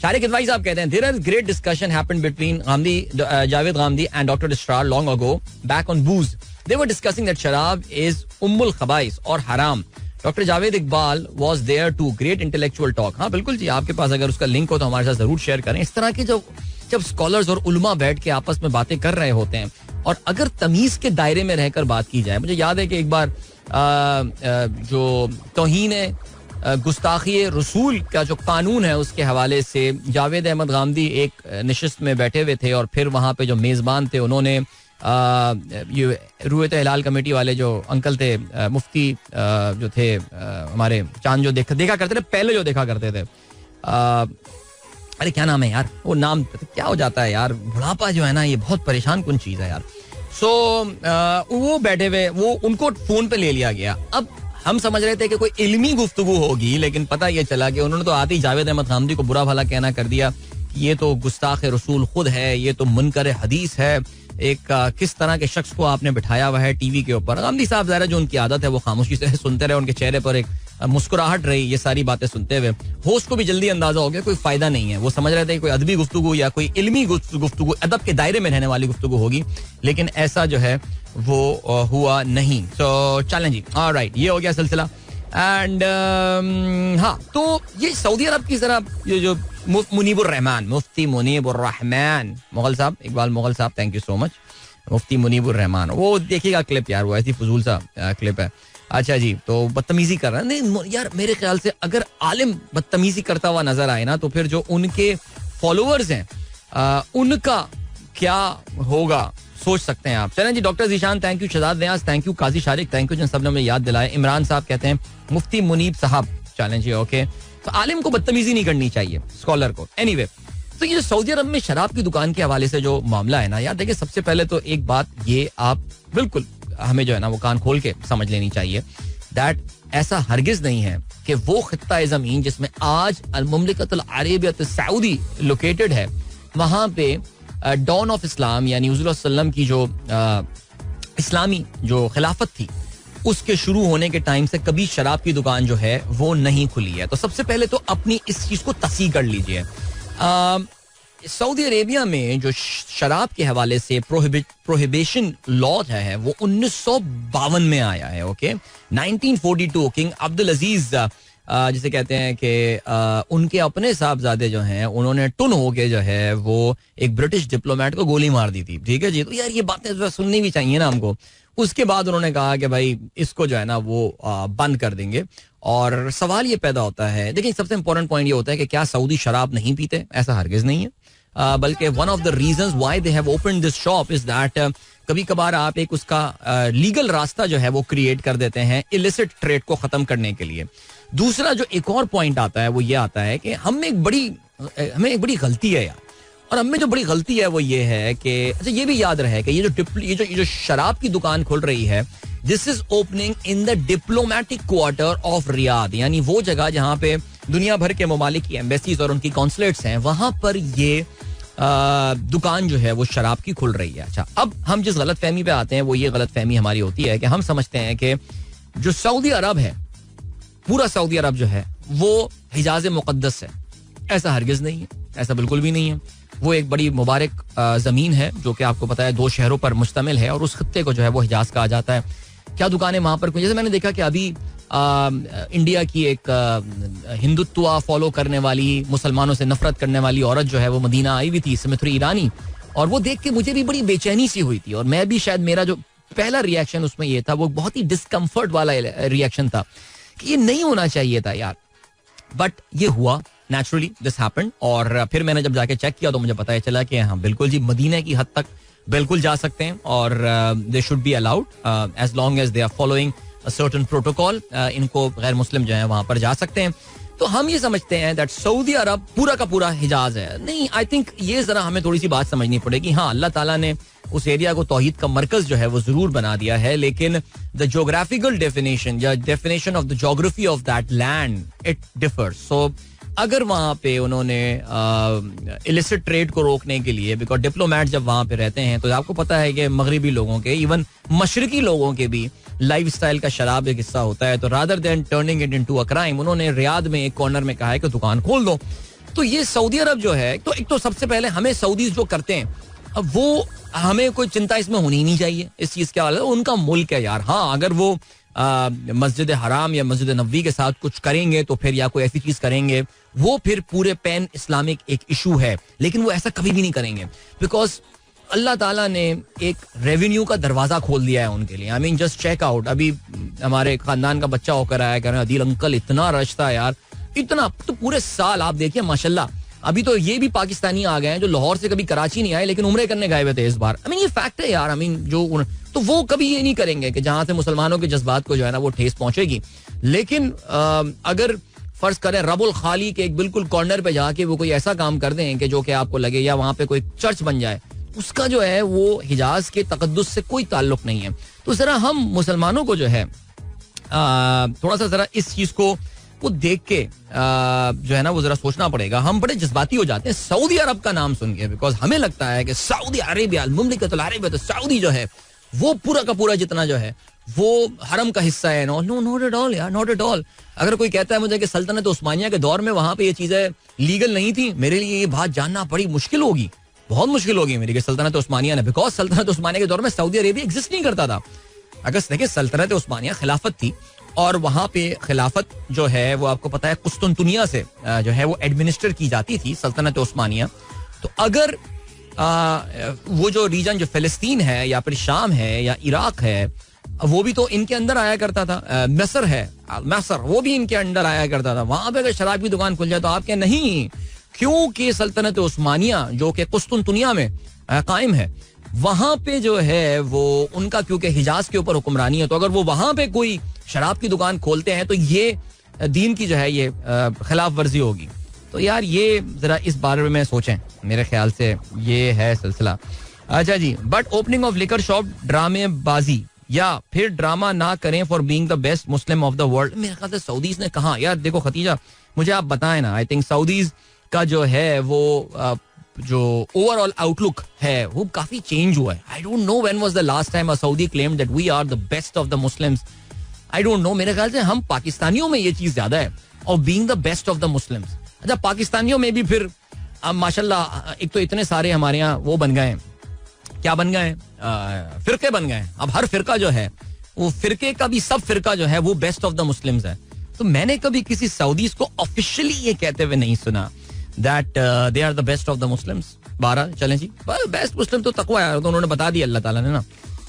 शारिक इदवाई साहब कहते हैं there is great discussion happened between Javed Ghamidi and doctor Israr long ago back on booze. They were discussing that शराब इज उम्मुल खबाइस और हराम. Doctor Javed Iqbal was there too. Great intellectual talk. हाँ बिल्कुल जी, आपके पास अगर उसका लिंक हो तो हमारे साथ जरूर शेयर करें. इस तरह के जब स्कॉलर्स और उलमा बैठ के आपस में बातें कर रहे होते हैं और अगर तमीज के दायरे में रहकर बात की जाए. मुझे याद है कि एक बार जो तौहीन गुस्ताखी रसूल का जो कानून है उसके हवाले से जावेद अहमद गामदी एक नशिस्त में बैठे हुए थे और फिर वहाँ पे जो मेज़बान थे उन्होंने ये रुएत हिलाल कमेटी वाले जो अंकल थे, मुफ्ती जो थे हमारे चांद जो देखा करते थे पहले, जो देखा करते थे, अरे क्या नाम है यार, वो नाम क्या हो जाता है यार, बुढ़ापा जो है ना ये बहुत परेशान कुन चीज है यार. सो वो बैठे हुए, वो उनको फोन पे ले लिया गया. अब हम समझ रहे थे कि कोई इल्मी गुफ्तगू होगी, लेकिन पता ये चला कि उन्होंने तो आते ही जावेद अहमद गामदी को बुरा भला कहना कर दिया. ये तो गुस्ताख रसूल खुद है, ये तो मुनकर हदीस है, एक किस तरह के शख्स को आपने बिठाया हुआ है टीवी के ऊपर. गामदी साहब ज़रा जो उनकी आदत है वो खामोशी से सुनते रहे, उनके चेहरे पर एक मुस्कुराहट रही ये सारी बातें सुनते हुए. होस्ट को भी जल्दी अंदाजा हो गया कोई फायदा नहीं है. वो समझ रहे थे कोई अदबी गुफ्तगू या कोई इल्मी गुफ्तगू, अदब के दायरे में रहने वाली गुफ्तगू होगी, लेकिन ऐसा जो है वो हुआ नहीं. तो चलें जी, ऑलराइट, ये हो गया सिलसिला. एंड हाँ, तो ये सऊदी अरब की जरा ये जो मुनीबुर रहमान, मुफ्ती मुनीबुर रहमान मुगल साहब, इकबाल मुगल साहब, थैंक यू सो मच. मुफ्ती मुनीबुर रहमान, वो देखिएगा क्लिप यार, वो ऐसी फजूल सा क्लिप है. अच्छा जी, तो बदतमीजी कर रहा है. नहीं यार, मेरे ख्याल से अगर आलिम बदतमीजी करता हुआ नजर आए ना तो फिर जो उनके फॉलोअर्स हैं उनका क्या होगा सोच सकते हैं आप. चलें जी, doctor Zeeshan thank you, Shahzad Niaz thank you, Qazi Shariq thank you, जिन सब ने मुझे याद दिलाया. इमरान साहब कहते हैं मुफ्ती मुनीब साहब. चलें जी, ओके. तो आलिम को बदतमीजी नहीं करनी चाहिए, स्कॉलर को. एनीवे, तो ये सऊदी अरब में शराब की दुकान के हवाले से जो मामला है ना यार, देखिए सबसे पहले तो एक बात ये आप बिल्कुल हमें जो है ना वो कान खोल के समझ लेनी चाहिए दैट ऐसा हरगिज नहीं है कि वो खित्ता ज़मीन जिसमें आज अल-मुमलिकतुल अरबिय्यत सऊदी लोकेटेड है, वहां पे डॉन ऑफ इस्लाम यानी हुज़ूर सल्लम की जो इस्लामी जो खिलाफत थी उसके शुरू होने के टाइम से कभी शराब की दुकान जो है वो नहीं खुली है. तो सबसे पहले तो अपनी इस चीज को तस्हीह कर लीजिए. सऊदी अरेबिया में जो शराब के हवाले से प्रोहिबिशन लॉ है वो 1952 में आया है. ओके, 1942 किंग अब्दुल अजीज जिसे कहते हैं कि उनके अपने साहबजादे जो हैं उन्होंने टुन होके जो है वो एक ब्रिटिश डिप्लोमेट को गोली मार दी थी. ठीक है जी, तो यार ये बातें सुननी भी चाहिए ना हमको. उसके बाद उन्होंने कहा कि भाई इसको जो है ना वो बंद कर देंगे. और सवाल ये पैदा होता है, देखिए सबसे इंपॉर्टेंट पॉइंट ये होता है कि क्या सऊदी शराब नहीं पीते? ऐसा हरगिज नहीं है. बल्कि one of the reasons why they have opened this shop is that कभी कभार आप एक उसका लीगल रास्ता जो है वो क्रिएट कर देते हैं इलिसिट ट्रेड को खत्म करने के लिए. दूसरा जो एक और पॉइंट आता है वो ये आता है कि हमें एक बड़ी गलती है यार. और हमें जो बड़ी गलती है वो ये है कि अच्छा ये भी याद रहे कि ये जो शराब की दुकान खुल रही है, this is opening in the diplomatic quarter of Riyadh, यानी वो जगह जहां पे दुनिया भर के ममालिक की एम्बेसीज और उनकी कॉन्सुलेट्स हैं, वहां पर ये दुकान जो है वो शराब की खुल रही है. अच्छा, अब हम जिस गलत फहमी पे आते हैं वो ये गलत फहमी हमारी होती है कि हम समझते हैं कि जो सऊदी अरब है, पूरा सऊदी अरब जो है वो हिजाज मुक़द्दस है. ऐसा हरगिज नहीं है, ऐसा बिल्कुल भी नहीं है. वो एक बड़ी मुबारक जमीन है जो कि आपको पता है 2 शहरों पर मुश्तमिल है और उस खत्ते को जो है वो हिजाज कहा जाता है. क्या दुकानें वहां पर, जैसे मैंने देखा कि अभी इंडिया की एक हिंदुत्व फॉलो करने वाली, मुसलमानों से नफरत करने वाली औरत जो है वो मदीना आई हुई थी, स्मिथ्री ईरानी, और वो देख के मुझे भी बड़ी बेचैनी सी हुई थी. और मैं भी शायद, मेरा जो पहला रिएक्शन उसमें ये था, वो बहुत ही डिस्कम्फर्ट वाला रिएक्शन था कि ये नहीं होना चाहिए था यार. बट ये हुआ, नेचुरली दिस हैपेंड. और फिर मैंने जब जाके चेक किया तो मुझे पता चला कि हाँ बिल्कुल जी, मदीना की हद तक बिल्कुल जा सकते हैं और they should be allowed as long as they are following a certain protocol. इनको गैर मुस्लिम जो है वहां पर जा सकते हैं. तो हम ये समझते हैं दैट सऊदी अरब पूरा का पूरा हिजाज है. नहीं, आई थिंक ये जरा हमें थोड़ी सी बात समझनी पड़ेगी. हाँ, अल्लाह ताला ने उस एरिया को तौहीद का मरकज जो है वो जरूर बना दिया है, लेकिन द ज्योग्राफिकल डेफिनेशन या definition of the geography of that land it differs. So अगर वहां पे उन्होंने इलिसिट ट्रेड को रोकने के लिए, बिकॉज डिप्लोमेट जब वहां पे रहते हैं तो आपको पता है कि मगरिबी लोगों के, इवन मशरकी लोगों के भी लाइफ स्टाइल का शराब एक हिस्सा होता है. तो rather than turning it into a crime, उन्होंने रियाद में एक कॉर्नर में कहा है कि दुकान खोल दो. तो ये सऊदी अरब जो है, तो एक तो सबसे पहले हमें सऊदीज जो करते हैं, अब वो हमें कोई चिंता इसमें होनी ही नहीं चाहिए इस चीज के हवाले. उनका मुल्क है यार. हाँ, अगर वो मस्जिद हराम या मस्जिद नबवी के साथ कुछ करेंगे तो फिर, या कोई ऐसी चीज करेंगे, वो फिर पूरे पैन इस्लामिक एक इशू है. लेकिन वो ऐसा कभी भी नहीं करेंगे, बिकॉज अल्लाह ताला ने एक रेवेन्यू का दरवाजा खोल दिया है उनके लिए. I mean just check out. अभी हमारे खानदान का बच्चा होकर आया, कह रहे हैं अदील अंकल इतना रश था यार, इतना. तो पूरे साल आप देखिए माशाल्लाह. अभी तो ये भी पाकिस्तानी आ गए हैं जो लाहौर से कभी कराची नहीं आए लेकिन उम्रे करने गए हुए थे इस बार. आई मीन ये फैक्ट है यार. आई मीन जो, तो वो कभी ये नहीं करेंगे कि जहां से मुसलमानों के जज्बात को जो है ना वो ठेस पहुंचेगी. लेकिन अगर फर्ज करें रबुल खाली के एक बिल्कुल कॉर्नर पे जाके वो कोई ऐसा काम कर दें कि जो कि आपको लगे, या वहां पे कोई चर्च बन जाए, उसका जो है वो हिजाज के तकद्दुस से कोई ताल्लुक नहीं है. तो जरा हम मुसलमानों को जो है थोड़ा सा जरा इस चीज को वो देख के जो है ना वो जरा सोचना पड़ेगा. हम बड़े जज्बाती हो जाते हैं सऊदी अरब का नाम सुन के, बिकॉज हमें लगता है कि सऊदी अरेबिया, मुमलिकतुल अरबिया, तो सऊदी जो है वो पूरा का पूरा जितना जो है वो हरम का हिस्सा है. No no, not at all यार, नॉट एट ऑल. अगर कोई कहता है मुझे कि सल्तनत उस्मानिया के दौर में वहां पे ये चीजें लीगल नहीं थी, मेरे लिए ये बात जानना बड़ी मुश्किल होगी, बहुत मुश्किल होगी मेरी, कि सल्तनत उस्मानिया ने, बिकॉज सल्तनत उस्मानिया के दौर में सऊदी अरेबिया एग्जिस्ट नहीं करता था. अगर देखिए, सल्तनत उस्मानिया खिलाफत थी और वहां पे खिलाफत जो है वो आपको पता है कुस्तुनतुनिया से जो है वो एडमिनिस्टर की जाती थी, सल्तनत उस्मानिया. तो अगर वो जो रीजन जो फिलिस्तीन है या फिर शाम है या इराक है, वो भी तो इनके अंदर आया करता था. मिस्र है, मिस्र, वो भी इनके अंदर आया करता था. वहां पे अगर शराब की दुकान खुल जाए तो आप क्या, नहीं, क्योंकि सल्तनत उस्मानिया जो कि कुस्तुनतुनिया में कायम है, वहां पे जो है वो उनका क्योंकि हिजाज के ऊपर हुक्मरानी है, तो अगर वो वहां पे कोई शराब की दुकान खोलते हैं तो ये दीन की जो है ये खिलाफ वर्जी होगी. तो यार ये जरा इस बारे में सोचें, मेरे ख्याल से ये है सिलसिला. अच्छा जी, but opening of liquor shop ड्रामेबाजी या फिर ड्रामा ना करें for being the best Muslim of the world. मेरे ख्याल से सऊदीज ने कहा. यार देखो खतीजा, मुझे आप बताएं ना, आई थिंक सऊदीज का जो है वो जो ओवरऑल आउटलुक है वो काफी चेंज हुआ है. I don't know when was the last time a Saudi claimed that we are the best of the Muslims. I don't know, मेरे ख्याल से हम पाकिस्तानियों में ये चीज ज्यादा है, और being the best of the Muslims. अच्छा, पाकिस्तानियों में भी फिर अब माशाल्लाह एक तो इतने सारे हमारे यहाँ वो बन गए, क्या बन गए, फिरके बन गए. अब हर फिरका जो है वो फिरके का भी सब फिरका जो है वो बेस्ट ऑफ द मुस्लिम्स है. तो मैंने कभी किसी सऊदीज को ऑफिशियली ये कहते हुए नहीं सुना that they are the best of the Muslims. 12 चलें जी, बेस्ट मुस्लिम तो तकवा है, तो उन्होंने बता दिया अल्लाह ताला ने ना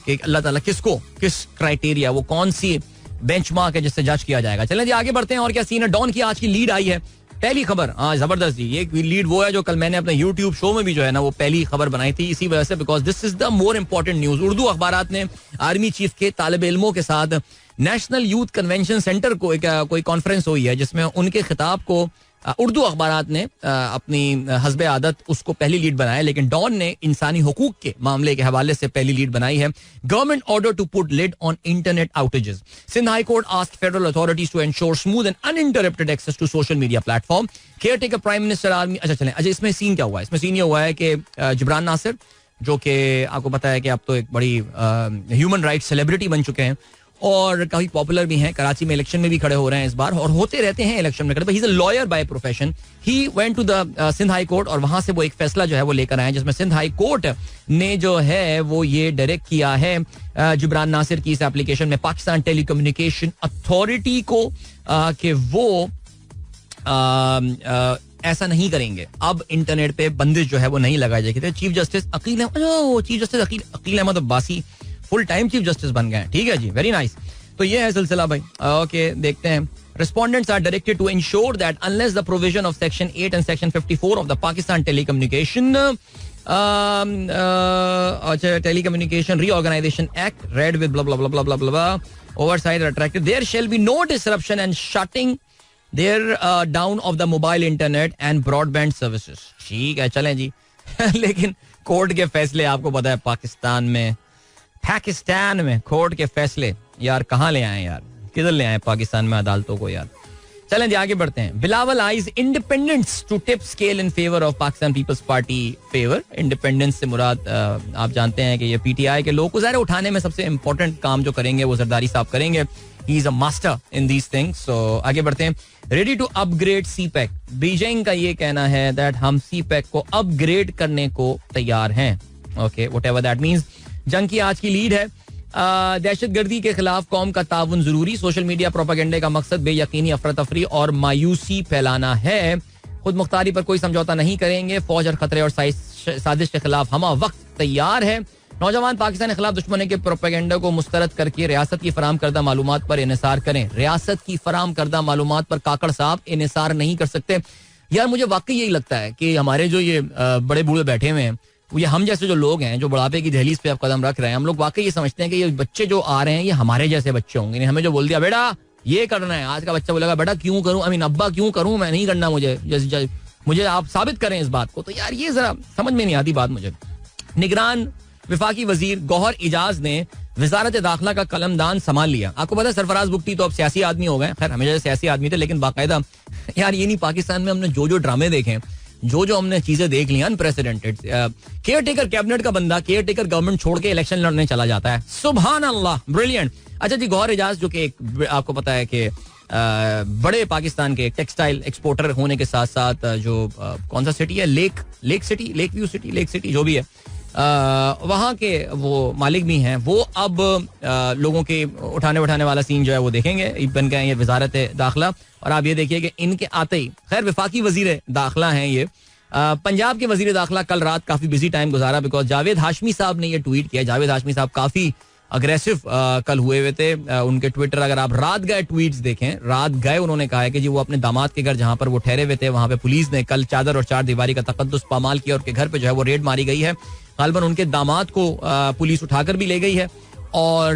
कि अल्लाह ताला किसको, किस क्राइटेरिया, वो कौन सी बेंचमार्क है जिससे जज किया जाएगा. चलें जी आगे बढ़ते हैं. और क्या सीन है, डॉन की आज की लीड आई है, पहली खबर. हाँ जबरदस्त जी, ये लीड वो है जो कल मैंने अपने यूट्यूब शो में भी जो है ना वो पहली खबर बनाई थी, इसी वजह से, because this is the more important news. Urdu अखबारात ने आर्मी चीफ के तालिब इल्मों के साथ नेशनल यूथ कन्वेंशन सेंटर को कोई कॉन्फ्रेंस हुई है जिसमें उनके खिताब को उर्दू अखबारात ने अपनी हस्बे आदत उसको पहली लीड बनाया, लेकिन डॉन ने इंसानी हुकूक के मामले के हवाले से पहली लीड बनाई है. Government order to put lid on internet outages. Sindh high court asked federal authorities to ensure smooth and uninterrupted access to social media platform. Caretaker prime minister army. अच्छा, इसमें सीन क्या हुआ है? इसमें सीन ये हुआ है कि जिब्रान नासिर, जो कि आपको पता है कि अब तो एक बड़ी ह्यूमन राइट सेलिब्रिटी बन चुके हैं और काफी पॉपुलर भी हैं, कराची में इलेक्शन में भी खड़े हो रहे हैं इस बार और होते रहते हैं इलेक्शन में खड़े. He is a lawyer by profession. He went to the Sindh high court और वहां से वो एक फैसला जो है वो लेकर आए, जिसमें सिंध हाई कोर्ट ने जो है वो ये डायरेक्ट किया है जिब्रान नासिर की इस एप्लीकेशन में पाकिस्तान टेलीकम्युनिकेशन अथॉरिटी को कि वो ऐसा नहीं करेंगे. अब इंटरनेट पे बंदिश जो है वो नहीं लगाई जाएगी. Chief justice Aqeel Ahmed Abbasi full time chief justice बन गए. ठीक है जी, वेरी नाइस. तो ये है सिलसिला भाई. ओके, देखते हैं. Respondents are directed to ensure that unless the provision of Section 8 and Section 54 of the Pakistan Telecommunication Reorganization Act, read with blah blah blah blah blah blah, oversight are attracted, there shall be no disruption and shutting down of the mobile internet and broadband services. ठीक है, चलें जी. लेकिन court के फैसले आपको पता है पाकिस्तान में कोर्ट के फैसले यार कहाँ ले आए यार, किधर ले आए पाकिस्तान में अदालतों को यार. चलें जी, आगे बढ़ते हैं. Bilawal eyes independents to tip scale in favour of Pakistan Peoples Party favour. Independents से मुराद आप जानते हैं कि ये पीटीआई के लोग को ज़ाहिर उठाने में सबसे इंपॉर्टेंट काम जो करेंगे वो जरदारी साहब करेंगे. He is a master in these things. So आगे बढ़ते हैं. Ready to upgrade CPEC. Beijing का ये कहना है दैट हम सीपैक को अपग्रेड करने को तैयार हैं. Okay, whatever that means. जंग की आज की लीड है. दहशतगर्दी के खिलाफ कौम का ताउन जरूरी. सोशल मीडिया प्रोपेगेंडे का मकसद बेयकीनी अफरा तफरी और मायूसी फैलाना है. खुद मुख्तारी पर कोई समझौता नहीं करेंगे. फौज और खतरे और साजिश के खिलाफ हम वक्त तैयार है. नौजवान पाकिस्तान के खिलाफ दुश्मन के प्रोपेगेंडे को मुस्तरद करके रियासत की फराम करदा मालूमात पर इन्हिसार करें. रियासत की फराम करदा मालूमात पर काकड़ साहब इन्हिसार नहीं कर सकते. यार मुझे वाकई यही लगता है कि हमारे जो ये बड़े बूढ़े बैठे हुए हैं, ये हम जैसे जो लोग हैं जो बुढ़ापे की दहलीज पे आप कदम रख रहे हैं, हम लोग वाकई ये समझते हैं कि ये बच्चे जो आ रहे हैं ये हमारे जैसे बच्चे होंगे. हमें जो बोल दिया बेटा ये करना है, आज का बच्चा बोलेगा बेटा क्यों करूं, अब्बा क्यों करूं, मैं नहीं करना, मुझे आप साबित करें इस बात को. तो यार ये जरा समझ में नहीं आती बात मुझे. निगरान विफाकी वजीर गौहर इजाज ने वजारत दाखिला का कलमदान संभाल लिया. आपको पता है सरफराज बुगटी तो अब सियासी आदमी हो गए. खैर हमेशा सियासी आदमी थे, लेकिन बाकायदा यार ये नहीं, पाकिस्तान में हमने जो ड्रामे देखे, जो हमने चीजें देख ली अनप्रेसिडेंटेड. केयर टेकर कैबिनेट का बंदा केयर टेकर गवर्नमेंट छोड़ के इलेक्शन लड़ने चला जाता है. सुभान अल्लाह, ब्रिलियंट. अच्छा जी, गौहर इजाज जो कि आपको पता है कि बड़े पाकिस्तान के टेक्सटाइल एक्सपोर्टर होने के साथ साथ जो कौन सा सिटी है, लेक सिटी जो भी है, वहाँ के वो मालिक भी हैं. वो अब लोगों के उठाने वाला सीन जो है वो देखेंगे. बन गए ये वजारत दाखिला. और आप ये देखिए कि इनके आते ही, खैर विफाकी वजीर दाखिला हैं ये. पंजाब के वजीर दाखिला कल रात काफी बिजी टाइम गुजारा बिकॉज जावेद हाशमी साहब ने ये ट्वीट किया. जावेद हाशमी साहब काफी अग्रेसिव कल हुए हुए थे. उनके ट्विटर अगर आप रात गए ट्वीट्स देखें, रात गए उन्होंने कहा है कि जी वो अपने दामाद के घर जहां पर वो ठहरे हुए थे वहां पे पुलिस ने कल चादर और चार दीवारी का तकद्दुस पामाल किया और उनके घर पे जो है वो रेड मारी गई है. गालबन उनके दामाद को पुलिस उठाकर भी ले गई है और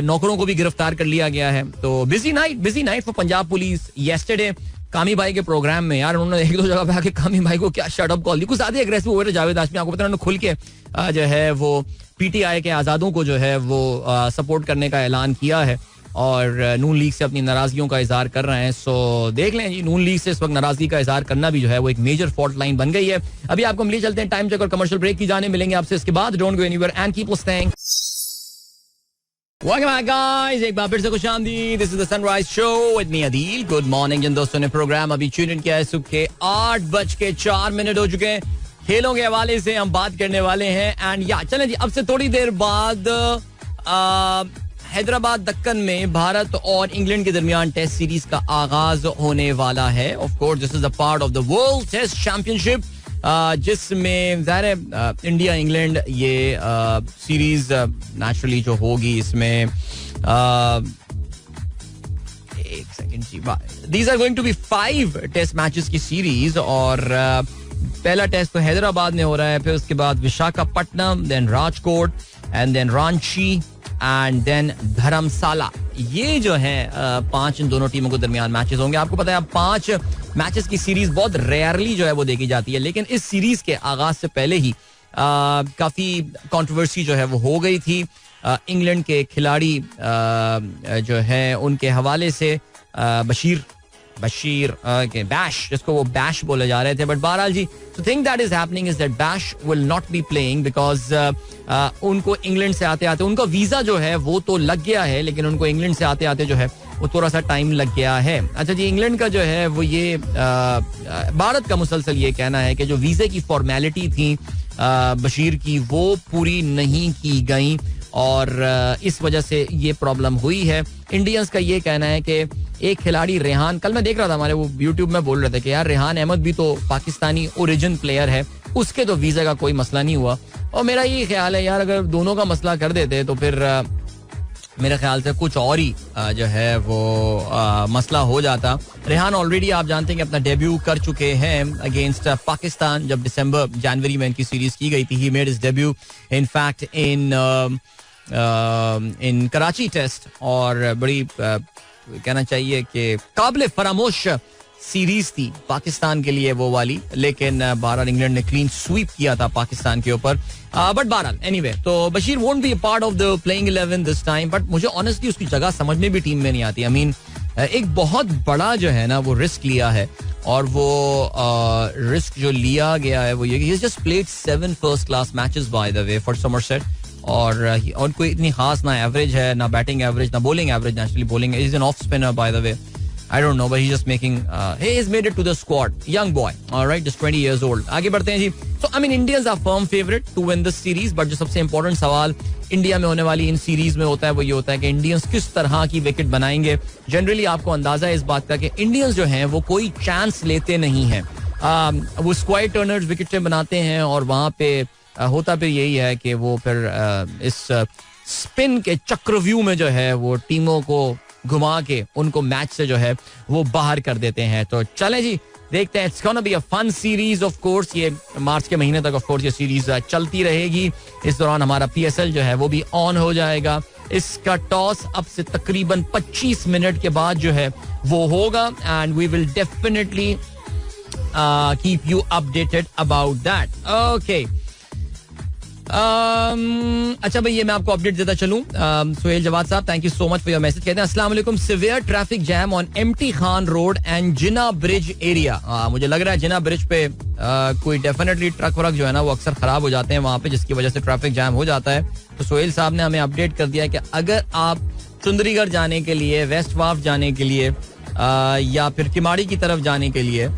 नौकरों को भी गिरफ्तार कर लिया गया है. तो busy night for Punjab police. Yesterday कामी भाई के प्रोग्राम में यार उन्होंने एक दो जगह पे आके कामी भाई को क्या शट अप कॉल दी. कुछ ज्यादा अग्रेसिव हुए थे जावेद हाशमी. आपको पता है उन्होंने खुल के जो है वो पीटीआई के आजादों को जो है वो सपोर्ट करने का ऐलान किया है और नून लीग से अपनी नाराजगियों का इजहार कर रहे हैं. सो देख लें जी, नून लीग से इस वक्त नाराजगी का इजहार करना भी जो है वो एक मेजर फॉल्ट लाइन बन गई है. अभी आपको मिले चलते हैं टाइम चेक और कमर्शियल ब्रेक की जाने. मिलेंगे आपसे इसके बाद. Don't go anywhere and keep listening. Welcome back guys, एक बार फिर से खुशामदीद. This is the Sunrise Show with me Adeel. Good morning जिन दोस्तों ने प्रोग्राम अभी ट्यून इन किया है. सुबह के 8:04 हो चुके हैं. खेलों के हवाले से हम बात करने वाले हैं एंड या चलें जी, अब से थोड़ी देर बाद हैदराबाद दक्कन में भारत और इंग्लैंड के दरमियान टेस्ट सीरीज का आगाज होने वाला है. Of course this is a part of the world test championship जिसमें ज़ाहिर है इंडिया इंग्लैंड ये सीरीज नेचुरली जो होगी इसमें एक सेकंड जी, these are going to be 5 test matches की सीरीज और पहला टेस्ट तो हैदराबाद में हो रहा है, फिर उसके बाद Visakhapatnam, then Rajkot and then Ranchi and then Dharamshala. ये जो है 5 इन दोनों टीमों के दरमियान मैचेस होंगे. आपको पता है अब 5 मैचेस की सीरीज बहुत रेयरली जो है वो देखी जाती है, लेकिन इस सीरीज के आगाज से पहले ही काफी कंट्रोवर्सी जो है वो हो गई थी इंग्लैंड के खिलाड़ी जो है उनके हवाले से. बशीर बैश, जिसको वो बैश बोले जा रहे थे, बट बहरहाल जी the thing that is happening is that Bashir will not be playing because उनको इंग्लैंड से आते आते उनका वीजा जो है वो तो लग गया है, लेकिन उनको इंग्लैंड से आते आते जो है वो थोड़ा सा टाइम लग गया है. अच्छा जी, इंग्लैंड का जो है वो ये भारत का मुसलसल ये कहना है कि जो वीजे की फॉर्मेलिटी थी बशीर की वो पूरी नहीं की गई और इस वजह से ये प्रॉब्लम हुई है. इंडियंस का ये कहना है कि एक खिलाड़ी रेहान, कल मैं देख रहा था हमारे वो यूट्यूब में बोल रहे थे कि यार रेहान अहमद भी तो पाकिस्तानी ओरिजिन प्लेयर है, उसके तो वीजा का कोई मसला नहीं हुआ. और मेरा ये ख्याल है यार अगर दोनों का मसला कर देते तो फिर मेरे ख्याल से कुछ और ही जो है वो मसला हो जाता. रेहान ऑलरेडी आप जानते हैं कि अपना डेब्यू कर चुके हैं अगेंस्ट पाकिस्तान. जब जनवरी में इनकी सीरीज की गई थी, he made his debut in fact in Karachi test और बड़ी कहना चाहिए कि काबिल फरामोश सीरीज थी पाकिस्तान के लिए वो वाली, लेकिन बहरहाल इंग्लैंड ने क्लीन स्वीप किया था पाकिस्तान के ऊपर. बट बहरहाल एनीवे, तो Bashir won't be a part of the playing 11 this time, but मुझे ऑनेस्टली उसकी जगह समझ में भी टीम में नहीं आती. आई मीन एक बहुत बड़ा जो है ना वो रिस्क लिया है और वो रिस्क जो लिया गया है वो ये कि he just played 7 first class matches by the way for Somerset और कोई इतनी खास ना एवरेज है, ना बैटिंग एवरेज, ना bowling average. Naturally bowling is an off spinner by the way. I don't know, but he's just making. He has made it to the squad. Young boy, all right, just 20 years old. आगे बढ़ते हैं जी. So I mean, Indians are firm favorite to win this series, but जो सबसे important सवाल India में होने वाली in series में होता है वो ये होता है कि इंडियंस किस तरह की विकेट बनाएंगे. जनरली आपको अंदाजा है इस बात का कि इंडियंस जो हैं वो कोई चांस लेते नहीं हैं. वो स्क्वायर टर्नर्स विकेट बनाते हैं और वहाँ पे होता फिर यही है कि वो फिर इस स्पिन के चक्रव्यूह में जो है वो टीमों को घुमा के उनको मैच से जो है वो बाहर कर देते हैं. तो चलें जी, देखते हैं. It's gonna be a fun series of course. ये मार्च के महीने तक ऑफ कोर्स ये सीरीज चलती रहेगी. इस दौरान हमारा PSL जो है वो भी ऑन हो जाएगा. इसका टॉस अब से तकरीबन 25 मिनट के बाद जो है वो होगा and we will definitely keep you updated about that. Okay, अच्छा भाई, ये मैं आपको अपडेट देता चलूं. सुहेल जवाद साहब, thank you so much for your message. कहते हैं अस्सलाम वालेकुम, severe traffic jam on empty Khan road and Jinnah bridge area. मुझे लग रहा है जिना ब्रिज पे कोई डेफिनेटली ट्रक व्रक जो है ना वो अक्सर खराब हो जाते हैं वहां पे, जिसकी वजह से ट्रैफिक जैम हो जाता है. तो सुहेल साहब ने हमें अपडेट कर दिया कि अगर आप चुंदरीगढ़ जाने के लिए, वेस्ट वाफ जाने के लिए या फिर किमाड़ी की तरफ जाने के लिए,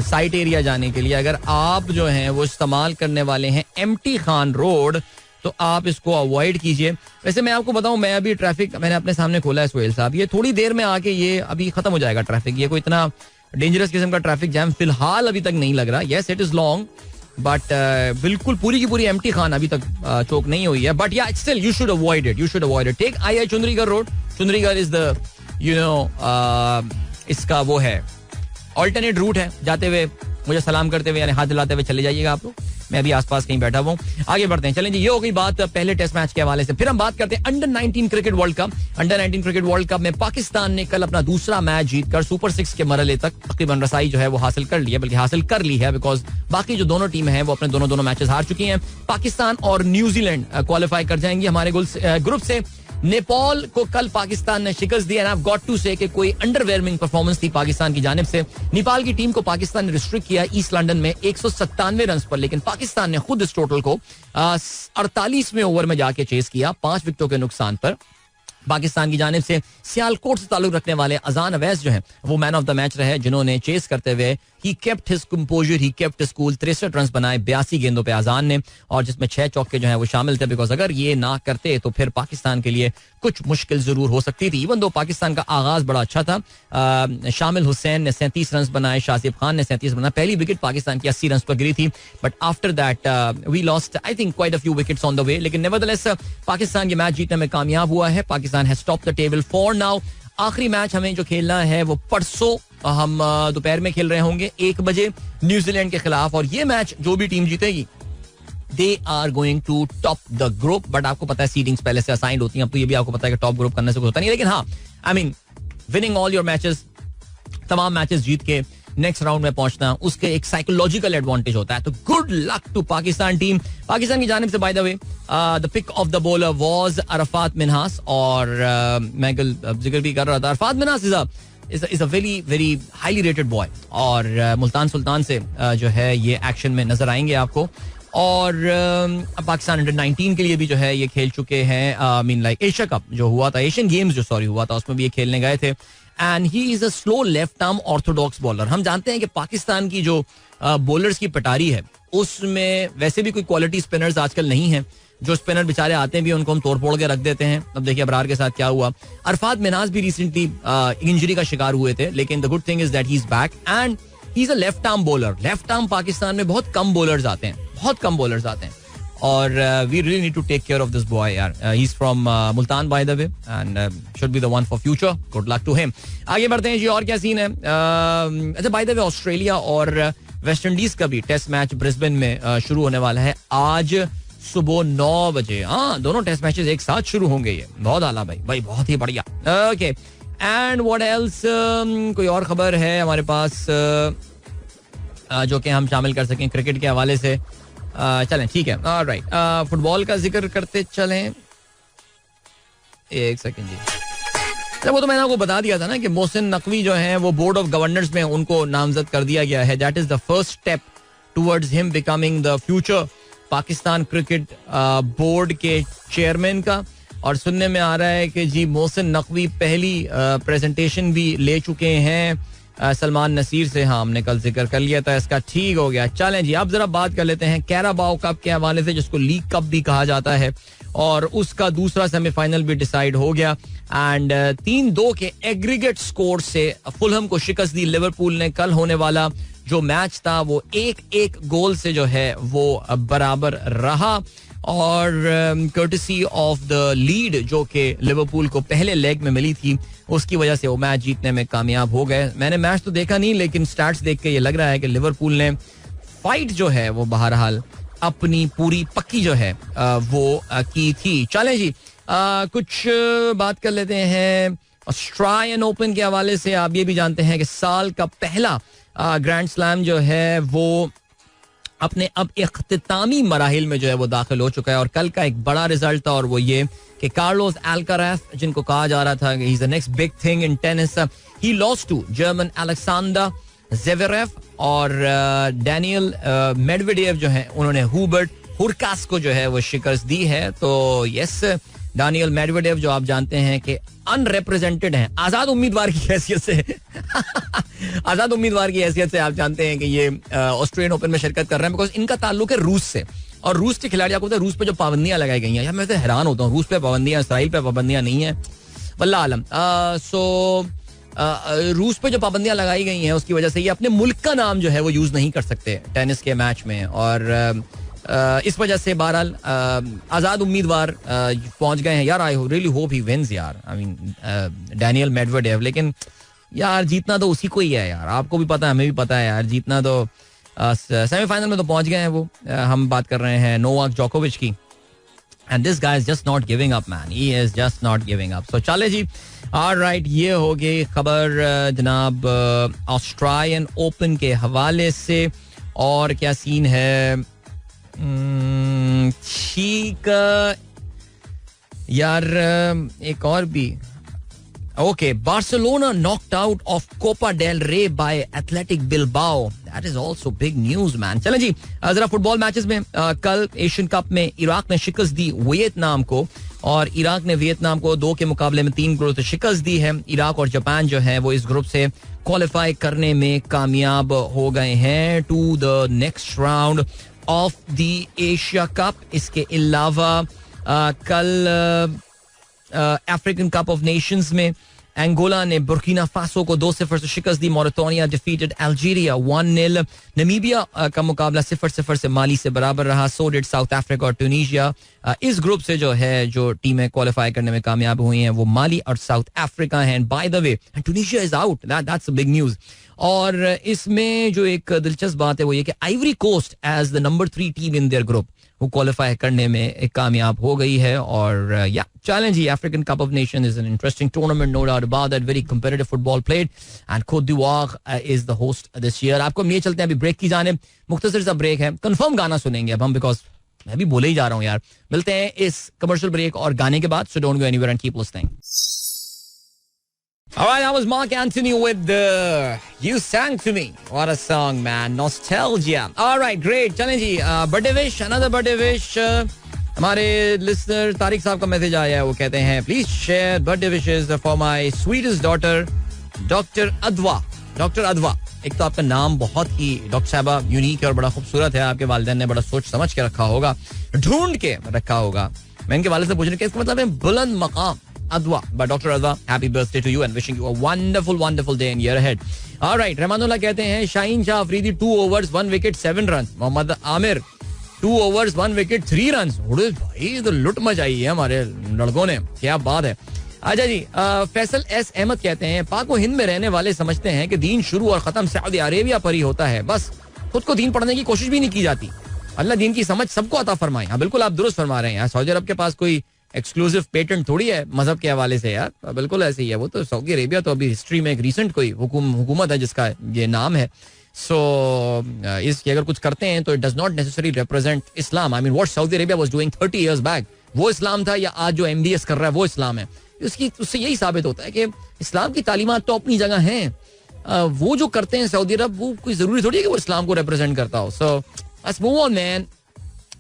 साइट एरिया जाने के लिए अगर आप जो हैं वो इस्तेमाल करने वाले हैं एम्प्टी खान रोड तो आप इसको अवॉइड कीजिए. वैसे मैं आपको बताऊं, मैं अभी ट्रैफिक मैंने अपने सामने खोला है सुहेल साहब, ये थोड़ी देर में आके ये अभी खत्म हो जाएगा ट्रैफिक. ये कोई इतना डेंजरस किस्म का ट्रैफिक जैम फिलहाल अभी तक नहीं लग रहा. Yes, it is long but बिल्कुल पूरी की पूरी एम्प्टी खान अभी तक चौक नहीं हुई है. But yeah still you should avoid it. Take I Chundrigarh road. Chundrigarh is the इसका वो है ऑल्टरनेट रूट है. जाते हुए मुझे सलाम करते हुए यानी हाथ हिलाते हुए चले जाइएगा आप लोग. मैं भी आसपास कहीं बैठा हुआ हूँ. आगे बढ़ते हैं. चलें जी, ये हो गई बात पहले टेस्ट मैच के हवाले से. फिर हम बात करते हैं under 19 cricket world cup. Under 19 cricket world cup में पाकिस्तान ने कल अपना दूसरा मैच जीतकर सुपर 6 के मरहले तक तकरीबन रसाई जो है वो हासिल कर ली है, बल्कि हासिल कर ली है बिकॉज बाकी जो दोनों टीमें हैं वो अपने दोनों मैचेस हार चुकी हैं. पाकिस्तान और न्यूजीलैंड क्वालिफाई कर जाएंगी हमारे ग्रुप से. नेपाल को कल पाकिस्तान ने शिकस्त दी. And I have got to say कि कोई अंडरवेलमिंग परफॉर्मेंस थी पाकिस्तान की जानिब से. नेपाल की टीम को पाकिस्तान ने रिस्ट्रिक्ट किया ईस्ट लंदन में 197 रन पर, लेकिन पाकिस्तान ने खुद इस टोटल को 48वें ओवर में जाके चेस किया 5 विकेटों के नुकसान पर. पाकिस्तान की जानिब से सियालकोट से ताल्लुक रखने वाले अजान अवैस जो हैं वो मैन ऑफ द मैच रहे, जिन्होंने चेस करते हुए he kept his composer, he kept his cool. 63 run बनाए 82 गेंदों पे अजान ने, और जिसमें 6 चौके जो हैं वो शामिल थे. बिकॉज अगर ये ना करते तो फिर पाकिस्तान के लिए कुछ मुश्किल जरूर हो सकती थी. इवन दो पाकिस्तान का आगाज बड़ा अच्छा था. शामिल हुसैन ने 37 रन बनाए, शासिफ खान ने 37 बनाए. पहली विकेट पाकिस्तान की 80 रन पर गिरी थी, but after that we lost I think quite a few wickets on the way. लेकिन नेवरदलेस पाकिस्तान ये मैच जीतने में कामयाब हुआ है. Pakistan has top the table for now. आखिरी मैच हमें जो खेलना है वो परसों हम दोपहर में खेल रहे होंगे 1 बजे न्यूजीलैंड के खिलाफ. और ये मैच जो भी टीम जीतेगी they are going to top the group. But आपको पता है सीडिंग्स पहले से असाइंड होती हैं, अब तो ये भी आपको पता है कि टॉप ग्रुप करने से कुछ होता नहीं. लेकिन हाँ, I mean winning all your matches, तमाम मैचेस जीत के नेक्स्ट राउंड में पहुंचना, उसके एक साइकोलॉजिकल एडवांटेज होता है. तो good luck to Pakistan team. Pakistan की जानिब से by the way the pick of the bowler was Arafat Minhas. और मैं कल जिक्र भी कर रहा था, Arafat Minhas is a very very highly rated boy. और मुल्तान सुल्तान से जो है ये एक्शन में नजर आएंगे आपको. और पाकिस्तान अंडर 19 के लिए भी जो है ये खेल चुके हैं. I mean like Asia cup जो हुआ था, एशियन गेम्स जो हुआ था, उसमें भी ये खेलने गए थे. And he is a slow left arm Orthodox bowler. हम जानते हैं कि पाकिस्तान की जो बॉलर्स की पटारी है उसमें वैसे भी कोई क्वालिटी स्पिनर्स आजकल नहीं है. जो स्पिनर बेचारे आते हैं भी उनको हम तोड़ फोड़ के रख देते हैं. अब देखिए अबरार के साथ क्या हुआ. अरफात मिन्हास भी रिसेंटली इंजरी का शिकार हुए थे, लेकिन the good thing is that he is back and he is a left arm bowler. Left arm Pakistan में बहुत कम बॉलर्स आते हैं, बहुत कम बॉलर्स आते हैं. और we really need to take care of this boy यार. He is from Multan by the way and should be the one for future. Good luck to him. आगे बढ़ते हैं जी, और क्या सीन है. अच्छा बाय द वे, ऑस्ट्रेलिया और वेस्ट इंडीज का भी टेस्ट मैच ब्रिस्बेन में शुरू होने वाला है आज सुबह 9 बजे. हाँ, दोनों टेस्ट मैचेस एक साथ शुरू होंगे. ये बहुत आला भाई, बहुत ही बढ़िया. ओके, एंड व्हाट एल्स, कोई और खबर है हमारे पास जो कि हम शामिल कर सकें क्रिकेट के हवाले से? चलें, ठीक है, ऑलराइट. फुटबॉल का जिक्र करते चलें. एक सेकंड जी. वो तो मैंने आपको बता दिया था ना कि मोहसिन नकवी जो हैं वो बोर्ड ऑफ गवर्नर्स में उनको नामजद कर दिया गया है. That is the first step towards him becoming the future Pakistan cricket board के चेयरमैन का. और सुनने में आ रहा है कि जी मोहसिन नकवी पहली प्रेजेंटेशन भी ले चुके हैं सलमान नसीर से. हाँ, हमने कल जिक्र कर लिया था इसका. ठीक हो गया. चलें जी, अब जरा बात कर लेते हैं कैराबाओ कप के हवाले से, जिसको लीग कप भी कहा जाता है. और उसका दूसरा सेमीफाइनल भी डिसाइड हो गया एंड 3-2 के एग्रीगेट स्कोर से फुलहम को शिकस्त दी लिवरपूल ने. कल होने वाला जो मैच था वो 1-1 गोल से जो है वो बराबर रहा. और कर्टसी ऑफ द लीड जो कि लिवरपूल को पहले लेग में मिली थी, उसकी वजह से वो मैच जीतने में कामयाब हो गए. मैंने मैच तो देखा नहीं, लेकिन स्टैट्स देख के ये लग रहा है कि लिवरपूल ने फाइट जो है वो बहरहाल अपनी पूरी पक्की जो है वो की थी. चलें जी, कुछ बात कर लेते हैं ऑस्ट्रेलियन ओपन के हवाले से. आप ये भी जानते हैं कि साल का पहला ग्रैंड स्लैम जो है वो अपने अब इख्तितामी मराहिल में जो है वो दाखिल हो चुका है. और कल का एक बड़ा रिजल्ट था, और वो ये कि कार्लोस अल्काराज, जिनको कहा जा रहा था कि he is the next big thing in tennis, he lost to German Alexander Zverev. और डैनियल मेडवेडेव जो है उन्होंने हुबर्ट हुरकास को जो है वो शिकस्त दी है. तो यस, डैनियल मेडवेडेव जो आप जानते हैं कि अनरिप्रेजेंटेड हैं, आजाद उम्मीदवार की हैसियत से आजाद उम्मीदवार की हैसियत से आप जानते हैं कि ये ऑस्ट्रेलियन ओपन में शिरकत कर रहे हैं, बिकॉज इनका ताल्लुक है रूस से. और रूस के खिलाड़ी आपको पता है रूस पे जो पाबंदियां लगाई गई हैं, यार मैं तो हैरान होता हूँ. रूस पे पाबंदियां, इसराइल पे पाबंदियां नहीं है, वल्लाह आलम. रूस पे जो पाबंदियां लगाई गई हैं उसकी वजह से ये अपने मुल्क का नाम जो है वो यूज नहीं कर सकते टेनिस के मैच में. और इस वजह से बहरहाल आजाद उम्मीदवार पहुंच गए हैं. यार I really hope he wins यार. I mean Daniil Medvedev. लेकिन यार जीतना तो उसी को ही है यार, आपको भी पता है, हमें भी पता है यार. जीतना तो सेमीफाइनल में तो पहुंच गए हैं वो. हम बात कर रहे हैं नोवाक जोकोविच की. And this guy is just not giving up man, he is just not giving up. So चले जी, ऑलराइट, ये हो गई खबर जनाब ऑस्ट्रेलियन ओपन के हवाले से. और क्या सीन है? ठीक यार, एक और भी. Okay, Barcelona knocked out of Copa del Rey by Athletic Bilbao. That is also big news man. चलें जी, जरा फुटबॉल मैचेस में कल एशियन कप में इराक ने शिकस्त दी वियतनाम को. और इराक ने वियतनाम को 2 के मुकाबले में 3 गोल से शिकस्त दी है. इराक और जापान जो है वो इस ग्रुप से क्वालिफाई करने में कामयाब हो गए हैं to the next round of the Asia cup. इसके अलावा कल अफ्रीकन कप ऑफ नेशंस में अंगोला ने बुर्किना फासो को 2-0 से शिकस्त दी. Mauritania defeated Algeria 1-0. नमीबिया का मुकाबला 0-0 से माली से बराबर रहा. सो डिड साउथ अफ्रीका और ट्यूनीशिया. इस ग्रुप से जो है जो टीमें क्वालिफाई करने में कामयाब हुई हैं वो माली और साउथ अफ्रीका हैं. Bye the way Tunisia is out, that's a big news. और इसमें जो एक दिलचस्प बात है वो ये कि Ivory Coast as the number 3 team in their group वो क्वालिफाई करने में एक कामयाब हो गई है. और या चैलेंज ही African cup of Nation is an interesting tournament, no doubt about that, very competitive football played and Cote d'Ivoire is the host this year. आपको हम ये चलते हैं अभी ब्रेक की जानिब, मुख्तसर सा ब्रेक है, कंफर्म गाना सुनेंगे अब हम, बिकॉज मैं भी बोले ही जा रहा हूँ यार. मिलते हैं इस कमर्शियल ब्रेक और गाने के बाद, so don't go anywhere and keep listening. All right, that was Mark Anthony with You Sang to Me. What a song, man. Nostalgia. All right, great. चलें जी, birthday wish, another birthday wish. हमारे listener Tariq साहब का message आया है, वो कहते हैं please share birthday wishes for my sweetest daughter doctor Adwa. Doctor Adwa, एक तो आपका नाम बहुत ही डॉक्टर साहबा यूनिक है और बड़ा खूबसूरत है. आपके वालिदैन ने बड़ा सोच समझ के रखा होगा, ढूंढ के रखा होगा. मैं इनके वालिद से पूछ रहा हूं इसका मतलब है बुलंद मकाम. Adwa, by Dr. Adwa, happy birthday to you and wishing you a wonderful, wonderful day and year ahead. All right, Rahmanullah कहते हैं Shaheen Shah Afridi 2 overs 1 wicket 7 runs. Mohammad Aamir 2 overs 1 wicket 3 runs. उड़े भाई तो लुट मचाई है हमारे लड़कों ने, क्या बात है. अच्छा जी, फैसल एस अहमद कहते हैं पाक व हिंद में रहने वाले समझते हैं कि दीन शुरू और खत्म सऊदी अरेबिया पर ही होता है, बस खुद को दीन पढ़ने की कोशिश भी नहीं की जाती. अल्लाह दीन की समझ सबको अता फरमाए. हाँ बिल्कुल आप दुरुस्त फरमा रहे हैं. सऊदी अरब के पास कोई एक्सक्लूसिव पेटेंट थोड़ी है मजहब के हवाले से यार, बिल्कुल ऐसे ही है. वो तो सऊदी अरेबिया तो अभी हिस्ट्री में एक रीसेंट कोई हुकूमत है जिसका ये नाम है. सो इसकी अगर कुछ करते हैं तो it does not necessary represent Islam. I mean what Saudi Arabia was doing 30 years back, वो इस्लाम था या आज जो एमबीएस कर रहा है वो इस्लाम है. उससे यही साबित होता है कि इस्लाम की तालीमात तो अपनी जगह हैं. वो जो करते हैं सऊदी अरब, वो कोई जरूरी थोड़ी है कि वो इस्लाम को रिप्रेजेंट करता हो. So let's move on man.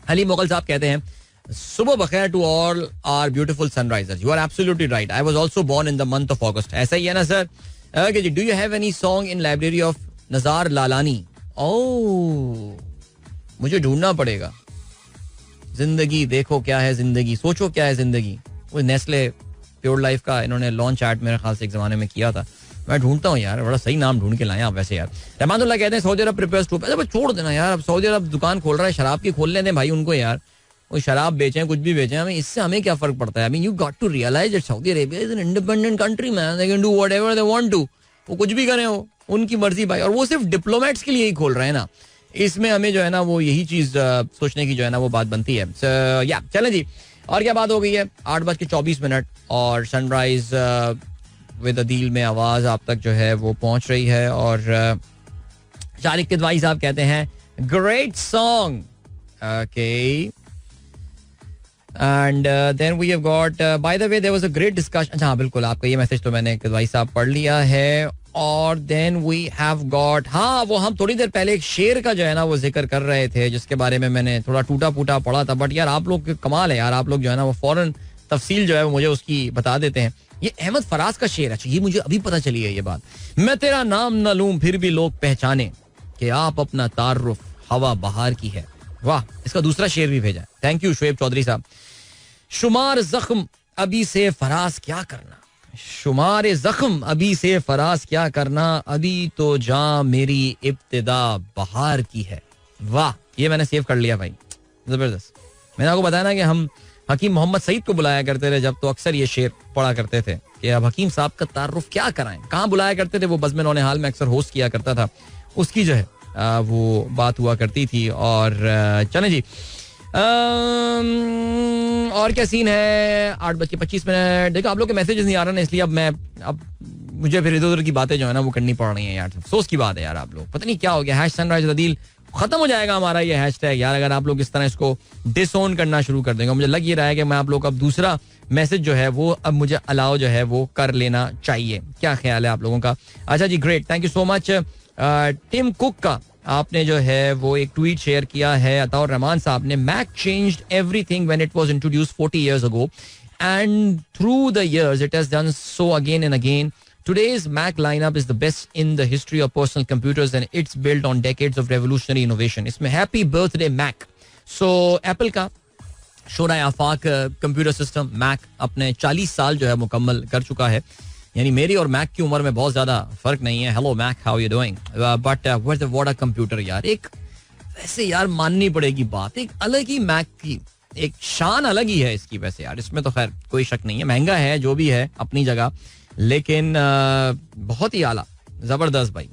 Ali Mughal साहब कहते हैं सुबह बखैर to all our beautiful sunrisers. You are absolutely right. I was also born in the month of August. ऐसा ही है ना सर. ओके जी, do you have any song in library of Nazar Lalani? Oh, मुझे ढूंढना पड़ेगा. जिंदगी देखो क्या है जिंदगी, सोचो क्या है जिंदगी. वो नेस्ले प्योर लाइफ का इन्होंने लॉन्च आर्ट मेरे ख्याल से एक जमाने में किया था. मैं ढूंढता हूँ यार, बड़ा सही नाम ढूंढ के लाए आप वैसे यार. रहमानुल्लाह कहते हैं सऊदी अरब प्रिपेयर्स टू. अरे छोड़ देना यार, अब सऊदी अरब दुकान खोल रहा है शराब की, खोल लेने भाई उनको यार. वो शराब बेचें कुछ भी बेचें, हमें इससे हमें क्या फर्क पड़ता है. I mean you got to realize that Saudi Arabia is an independent country man. They can do whatever they want to. वो कुछ भी करें, वो उनकी मर्जी भाई. और वो सिर्फ डिप्लोमेट्स के लिए ही खोल रहे हैं ना. इसमें हमें जो है ना वो यही चीज सोचने की जो है ना वो बात बनती है. या चलें जी, और क्या बात हो गई है. 8:24 और सनराइज विद अदील में आवाज आप तक जो है वो पहुंच रही है. और शारिक किदवाई साहब कहते हैं great song. Okay, and then we have got by the way there was a great discussion. अच्छा हाँ बिल्कुल, आपका ये मैसेज तो मैंने किदवाई साहब पढ़ लिया है. और then we have got, हाँ वो हम थोड़ी देर पहले एक शेर का जो है ना वो जिक्र कर रहे थे जिसके बारे में मैंने थोड़ा टूटा फूटा पढ़ा था. बट यार आप लोग कमाल है यार, आप लोग जो है ना वो फौरन तफसील जो है वो मुझे उसकी बता देते हैं. ये अहमद फराज का शेर. अच्छा ये मुझे अभी पता चली है ये बात. मैं तेरा नाम न लूं फिर भी लोग पहचाने कि आप अपना तारुफ हवा बहार की है. वाह, इसका दूसरा शेर भी भेजा. थैंक यू शुएब चौधरी साहब. शुमार जख्म अभी से फराज क्या करना, शुमार जख्म अभी से फराज क्या करना, अभी तो जां मेरी इब्तिदा बहार की है. वाह, ये मैंने सेव कर लिया भाई, जबरदस्त. मैंने आपको बताया ना कि हम हकीम मोहम्मद सईद को बुलाया करते थे जब, तो अक्सर ये शेर पढ़ा करते थे कि अब हकीम साहब का तारुफ क्या कराएं. कहाँ बुलाया करते थे, वो बज़्म नौनिहाल में अक्सर होस्ट किया करता था. उसकी जो है वो बात हुआ करती थी. और चलें जी, और क्या सीन है. 8:25. देखो आप लोग के मैसेजेस नहीं आ रहे हैं, इसलिए अब मुझे फिर इधर उधर की बातें जो है ना वो करनी पड़ रही हैं यार. अफसोस की बात है यार. आप लोग पता नहीं क्या हो गया. सनराइज अदील खत्म हो जाएगा हमारा ये हैशटैग यार, अगर आप लोग इस तरह इसको डिसओन करना शुरू कर देंगे. मुझे लग ये रहा है कि मैं आप लोग को अब दूसरा मैसेज जो है वो अब मुझे अलाउ जो है वो कर लेना चाहिए. क्या ख्याल है आप लोगों का. अच्छा जी, great, thank you so much. Tim Cook का आपने जो है वो एक ट्वीट शेयर किया है. अताउर रहमान साहब ने, Mac changed everything when it was introduced 40 years ago and through the years it has done so again and again. Today's Mac lineup is the best in the history of personal computers and it's built on decades of revolutionary innovation. इसमें happy birthday Mac. So Apple का शोरा आफाक computer system Mac अपने 40 साल जो है मुकम्मल कर चुका है. यानी मेरी और मैक की उम्र में बहुत ज्यादा फर्क नहीं है. Hello Mac, how you doing. But what a computer यार. एक वैसे यार माननी पड़ेगी बात, एक अलग ही मैक की एक शान अलग ही है इसकी वैसे यार. इसमें तो खैर कोई शक नहीं है, महंगा है जो भी है अपनी जगह, लेकिन बहुत ही आला जबरदस्त भाई.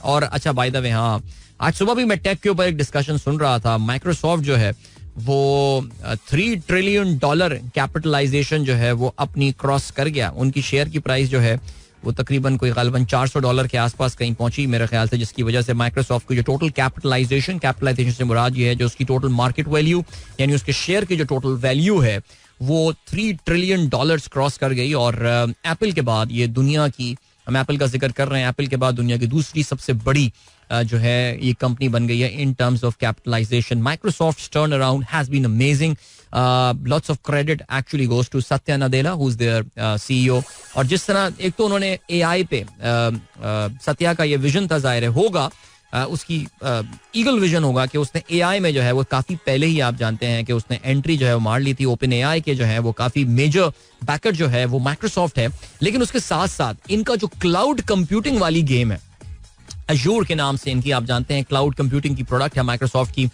और अच्छा बाय द वे, हाँ आज सुबह भी मैं टेक के ऊपर एक डिस्कशन सुन रहा था. माइक्रोसॉफ्ट जो है वो $3 ट्रिलियन कैपिटलाइजेशन जो है वो अपनी क्रॉस कर गया. उनकी शेयर की प्राइस जो है वो तकरीबन कोई गालिबन $400 के आसपास कहीं पहुंची मेरे ख्याल से, जिसकी वजह से माइक्रोसॉफ्ट की जो टोटल कैपिटलाइजेशन से मुराद ये है जो उसकी टोटल मार्केट वैल्यू यानी उसके शेयर की जो टोटल वैल्यू है वो $3 ट्रिलियन क्रॉस कर गई. और एप्पल के बाद ये दुनिया की, हम एप्पल का जिक्र कर रहे हैं, एप्पल के बाद दुनिया की दूसरी सबसे बड़ी जो है ये कंपनी बन गई है in terms of capitalization. Microsoft turn around has been amazing. Lots of credit actually goes to Satya Nadella who is their CEO. और जिस तरह एक तो उन्होंने AI पे सत्या का ये विजन था, जाहिर होगा उसकी ईगल विजन होगा कि उसने AI में जो है वो काफी पहले ही, आप जानते हैं कि उसने एंट्री जो है वो मार ली थी. ओपन AI के जो है वो काफी मेजर बैकर जो है वो माइक्रोसॉफ्ट है. लेकिन उसके साथ साथ इनका जो क्लाउड कंप्यूटिंग वाली गेम है, अजूर के नाम से इनकी, आप जानते हैं क्लाउड कंप्यूटिंग की प्रोडक्ट है माइक्रोसॉफ्ट की,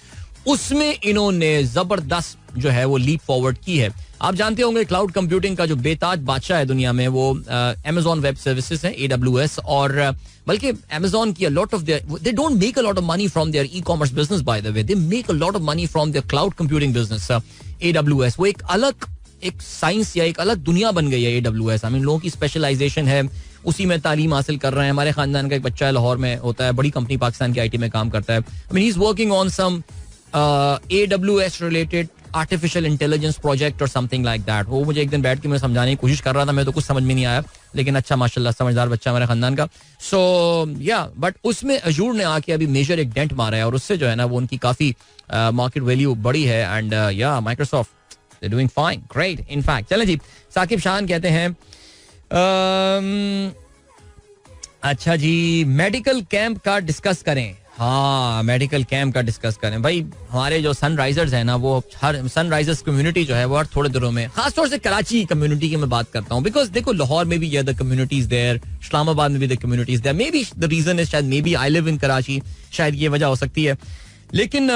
उसमें इन्होंने जबरदस्त जो है वो लीप फॉरवर्ड की है. आप जानते होंगे क्लाउड कंप्यूटिंग का जो बेताज बादशाह है दुनिया में वो Amazon वेब सर्विसेज है, AWS. और बल्कि Amazon की lot of their, they don't make a lot of money from their e-commerce business, by the way they make a lot of money from their cloud computing business. AWS वो एक अलग एक science या एक अलग दुनिया बन गई है. AWS आई मीन लोगों की स्पेशलाइजेशन है, उसी में तालीम हासिल कर रहे हैं. हमारे खानदान का एक बच्चा है, लाहौर में होता है, बड़ी कंपनी पाकिस्तान की IT में काम करता है. I mean he is working on some AWS related artificial intelligence project और समथिंग लाइक दैट. वो मुझे एक दिन बैठ के मैं समझाने की कोशिश कर रहा था, मैं तो कुछ समझ में नहीं आया, लेकिन अच्छा माशाल्लाह समझदार बच्चा हमारे खानदान का. सो या बट उसमें अजूर ने आके अभी मेजर एक डेंट मारा है और उससे जो है ना वो उनकी काफी मार्केट वैल्यू बढ़ी है. एंड या Microsoft they're doing fine, great in fact. चलें जी, साकिब शान कहते हैं अच्छा जी मेडिकल कैंप का डिस्कस करें. हाँ मेडिकल कैंप का डिस्कस करें भाई. हमारे जो सनराइजर्स है ना, वो हर सनराइजर्स कम्युनिटी जो है वो हर थोड़े दिनों में, खासतौर से कराची कम्युनिटी की मैं बात करता हूँ, बिकॉज देखो लाहौर में भी द कम्युनिटीज देयर, इस्लामाबाद में भी the communities there. Maybe the reason is शायद maybe I live in Karachi, शायद ये वजह हो सकती है. लेकिन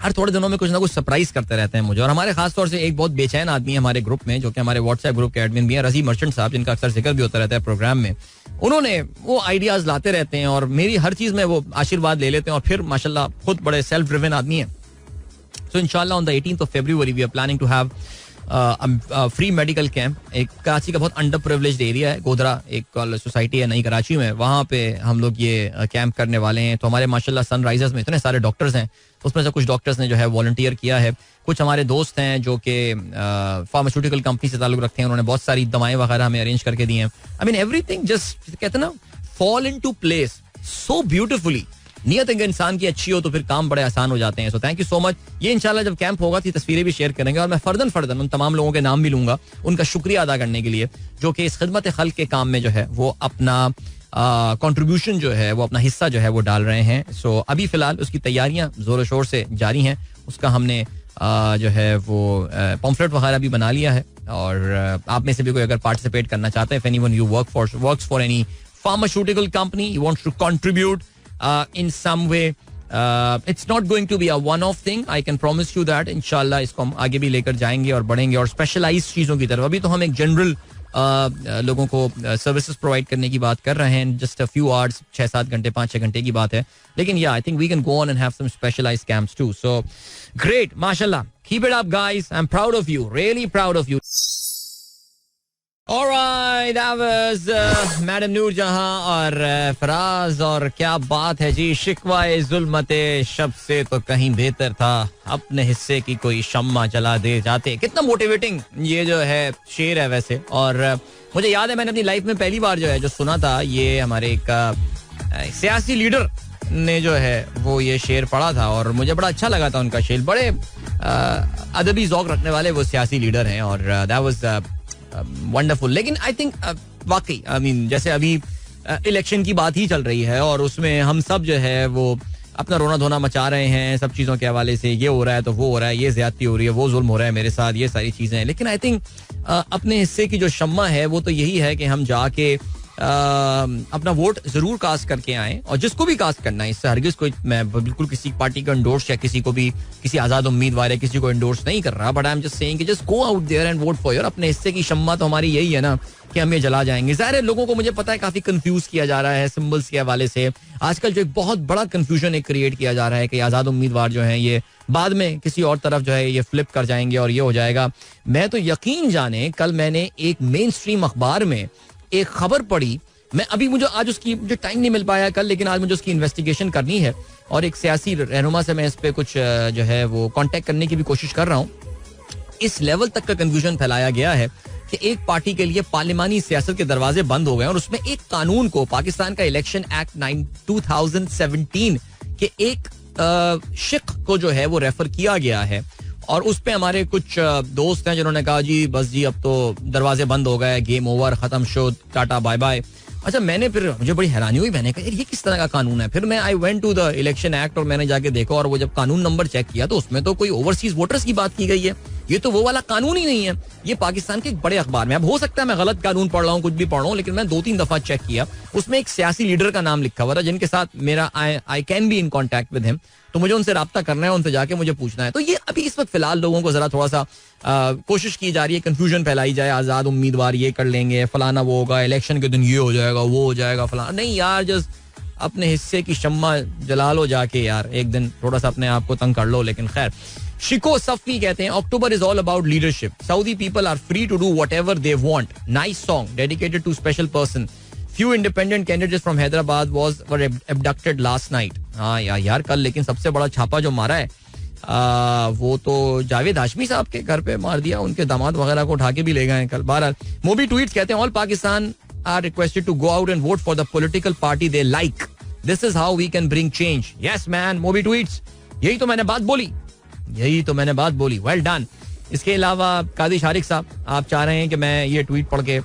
हर थोड़े दिनों में कुछ ना कुछ सरप्राइज करते रहते हैं मुझे. और हमारे खासतौर से एक बहुत बेचैन आदमी है हमारे ग्रुप में, जो कि हमारे व्हाट्सएप ग्रुप के एडमिन भी हैं, रजी मर्चेंट साहब, जिनका अक्सर जिक्र भी होता रहता है प्रोग्राम में. उन्होंने वो आइडियाज लाते रहते हैं और मेरी हर चीज में वो आशीर्वाद ले लेते हैं. और फिर माशाल्लाह खुद बड़े सेल्फ ड्रिवन आदमी है. सो इंशाल्लाह on the 18th of February we are planning to have free medical camp. एक कराची का बहुत अंडर प्रिविलेज्ड एरिया है, गोधरा एक सोसाइटी है नई कराची में, वहाँ पे हम लोग ये कैंप करने वाले हैं. तो हमारे माशाल्लाह सनराइजर्स में इतने सारे डॉक्टर्स हैं, उसमें से कुछ डॉक्टर्स ने जो है वॉलंटियर किया है. कुछ हमारे दोस्त हैं जो कि फार्मास्यूटिकल कंपनी से ताल्लुक रखते हैं, उन्होंने बहुत सारी दवाएं वगैरह हमें अरेंज करके दी हैं. आई मीन एवरीथिंग जस्ट कहते हैं ना fall into place so beautifully. नियत अगर इंसान की अच्छी हो तो फिर काम बड़े आसान हो जाते हैं. So thank you so much. ये इंशाल्लाह जब कैंप होगा तो तस्वीरें भी शेयर करेंगे और मैं फर्दन उन तमाम लोगों के नाम भी लूंगा, उनका शुक्रिया अदा करने के लिए जो कि इस खिदमत खल्क के काम में जो है वो अपना कंट्रीब्यूशन जो है वो अपना हिस्सा जो है वो डाल रहे हैं. सो अभी फिलहाल उसकी तैयारियां जोर शोर से जारी हैं. उसका हमने जो है वो पम्फलेट वगैरह भी बना लिया है. और आप में से भी कोई अगर पार्टिसिपेट करना चाहते हैं, if anyone you works for any pharmaceutical company, you wants to contribute in some way, it's not going to be a one-off thing. I can promise you that. इंशाल्लाह इसको हम आगे भी लेकर जाएंगे और बढ़ेंगे और स्पेशलाइज्ड चीज़ों की तरफ. अभी तो हम एक जनरल लोगों को सर्विसेज प्रोवाइड करने की बात कर रहे हैं, जस्ट अ फ्यू आवर्स, 6-7 घंटे 5-6 घंटे की बात है. लेकिन या I think we can go on and have some specialised camps too. So great, माशाल्लाह, keep it up guys, I am proud of you, really proud of you. Alright, that was madam Noor Jahan और फराज. और क्या बात है जी, शिकवाए जुल्मते शब से तो कहीं बेहतर था अपने हिस्से की कोई शम्मा जला दे जाते. कितना मोटिवेटिंग ये जो है शेर है वैसे. और मुझे याद है मैंने अपनी लाइफ में पहली बार जो है जो सुना था, ये हमारे एक सियासी लीडर ने जो है वो ये शेर पढ़ा था और मुझे बड़ा अच्छा लगा था उनका शेर. बड़े अदबी ज़ौक़ रखने वाले वो सियासी लीडर हैं और दैट वाज वंडरफुल. लेकिन आई थिंक वाकई आई मीन जैसे अभी इलेक्शन की बात ही चल रही है और उसमें हम सब जो है वो अपना रोना धोना मचा रहे हैं सब चीज़ों के हवाले से. ये हो रहा है तो वो हो रहा है, ये ज्यादती हो रही है, वो जुल्म हो रहा है मेरे साथ, ये सारी चीज़ें हैं. लेकिन आई थिंक अपने हिस्से की जो शम्मा है वो तो यही है कि हम जाके अपना वोट जरूर कास्ट करके आए, और जिसको भी कास्ट करना है, इससे हरगिज कोई मैं बिल्कुल किसी पार्टी को एंडोर्स या किसी को भी किसी आजाद उम्मीदवार या किसी को एंडोर्स नहीं कर रहा, but I am just saying कि just go out there and vote for your. अपने हिस्से की शम्मा तो हमारी यही है ना कि हम ये जला जाएंगे। जाहिर है लोगों को, मुझे पता है, काफी कंफ्यूज किया जा रहा है सिंबल्स के हवाले से। आजकल जो एक बहुत बड़ा कंफ्यूजन एक क्रिएट किया जा रहा है कि आजाद उम्मीदवार जो है ये बाद में किसी और तरफ जो है ये फ्लिप कर जाएंगे और ये हो जाएगा। मैं तो यकीन जाने, कल मैंने एक मेन स्ट्रीम अखबार में एक खबर पढ़ी, मैं अभी मुझे आज उसकी मुझे टाइम नहीं मिल पाया कल, लेकिन आज मुझे उसकी इन्वेस्टिगेशन करनी है और एक सियासी रहनुमा से मैं इस पे कुछ जो है वो कांटेक्ट करने की भी कोशिश कर रहा हूँ। इस लेवल तक का कंफ्यूजन फैलाया गया है कि एक पार्टी के लिए पार्लिमानी सियासत के दरवाजे बंद हो गए और उसमें एक कानून को, पाकिस्तान का इलेक्शन एक्ट 2017 के एक शिक को जो है वो रेफर किया गया है, और उस पे हमारे कुछ दोस्त हैं जिन्होंने कहा जी बस जी अब तो दरवाजे बंद हो गए, गेम ओवर, खत्म शो, टाटा बाय बाय। अच्छा, मैंने फिर मुझे बड़ी हैरानी हुई, मैंने कहा यार ये किस तरह का कानून है। फिर मैं I went to the election act और मैंने जाके देखा, और वो जब कानून नंबर चेक किया तो उसमें तो कोई ओवरसीज वोटर्स की बात की गई है। ये तो वो वाला कानून ही नहीं है। ये पाकिस्तान के एक बड़े अखबार में, अब हो सकता है मैं गलत कानून पढ़ रहा हूँ, कुछ भी पढ़ रहा हूँ, लेकिन मैं 2-3 दफा चेक किया, उसमें एक सियासी लीडर का नाम लिखा हुआ था जिनके साथ मेरा I can be in contact with him, तो मुझे उनसे राब्ता करना है, उनसे जाके मुझे पूछना है। तो ये अभी इस वक्त फिलहाल लोगों को जरा थोड़ा सा कोशिश की जा रही है, कंफ्यूजन फैलाई जाए, आजाद उम्मीदवार ये कर लेंगे, फलाना वो होगा, इलेक्शन के दिन ये हो जाएगा, वो हो जाएगा, फलाना। नहीं यार, जस्ट अपने हिस्से की शम्मा जला लो जाके यार, एक दिन थोड़ा सा अपने आप को तंग कर लो। लेकिन खैर, शिको सफ़ी कहते हैं October is all about leadership, Saudi people are free to do whatever they want, nice song dedicated to special person, few independent candidates from Hyderabad were abducted last night। हाँ यार कल लेकिन सबसे बड़ा छापा जो मारा है वो तो जावेद हाशमी साहब के घर पे मार दिया, उनके दामाद वगैरह को उठा के भी ले गए कल। बहरहाल, मोबी ट्वीट्स कहते हैं all Pakistan are requested to go out and vote for the political party they like, this is how we can bring change. Yes man, Moby Tweets, यही तो मैंने बात बोली, वेल डन। इसके अलावा कादी शारिक साहब, आप चाह रहे हैं कि मैं ये ट्वीट पढ़ के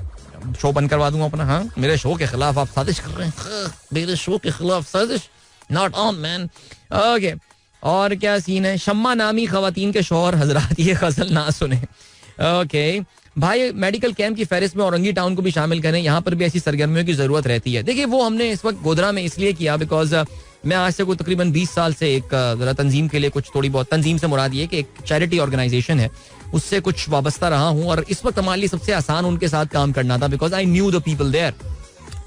शो बंद करवा दूंगा अपना? हाँ, मेरे शो के खिलाफ आप साजिश कर रहे हैं, मेरे शो के खिलाफ साजिश, नॉट ऑन मैन। ओके, और क्या सीन है? शम्मा नामी खवातीन के शौहर हजरात ये गजल ना सुने। ओके भाई, मेडिकल कैंप की फहरिस्त में औरंगी टाउन को भी शामिल करें, यहाँ पर भी ऐसी सरगर्मियों की जरूरत रहती है। देखिए, वो हमने इस वक्त गोधरा में इसलिए किया बिकॉज मैं आज से कोई तकरीबन 20 साल से एक तंजीम के लिए, कुछ थोड़ी बहुत तंजीम से मुराद ये कि एक चैरिटी ऑर्गेनाइजेशन है, उससे कुछ वाबस्ता रहा हूँ, और इस वक्त हमारे लिए सबसे आसान उनके साथ काम करना था because I knew the people there.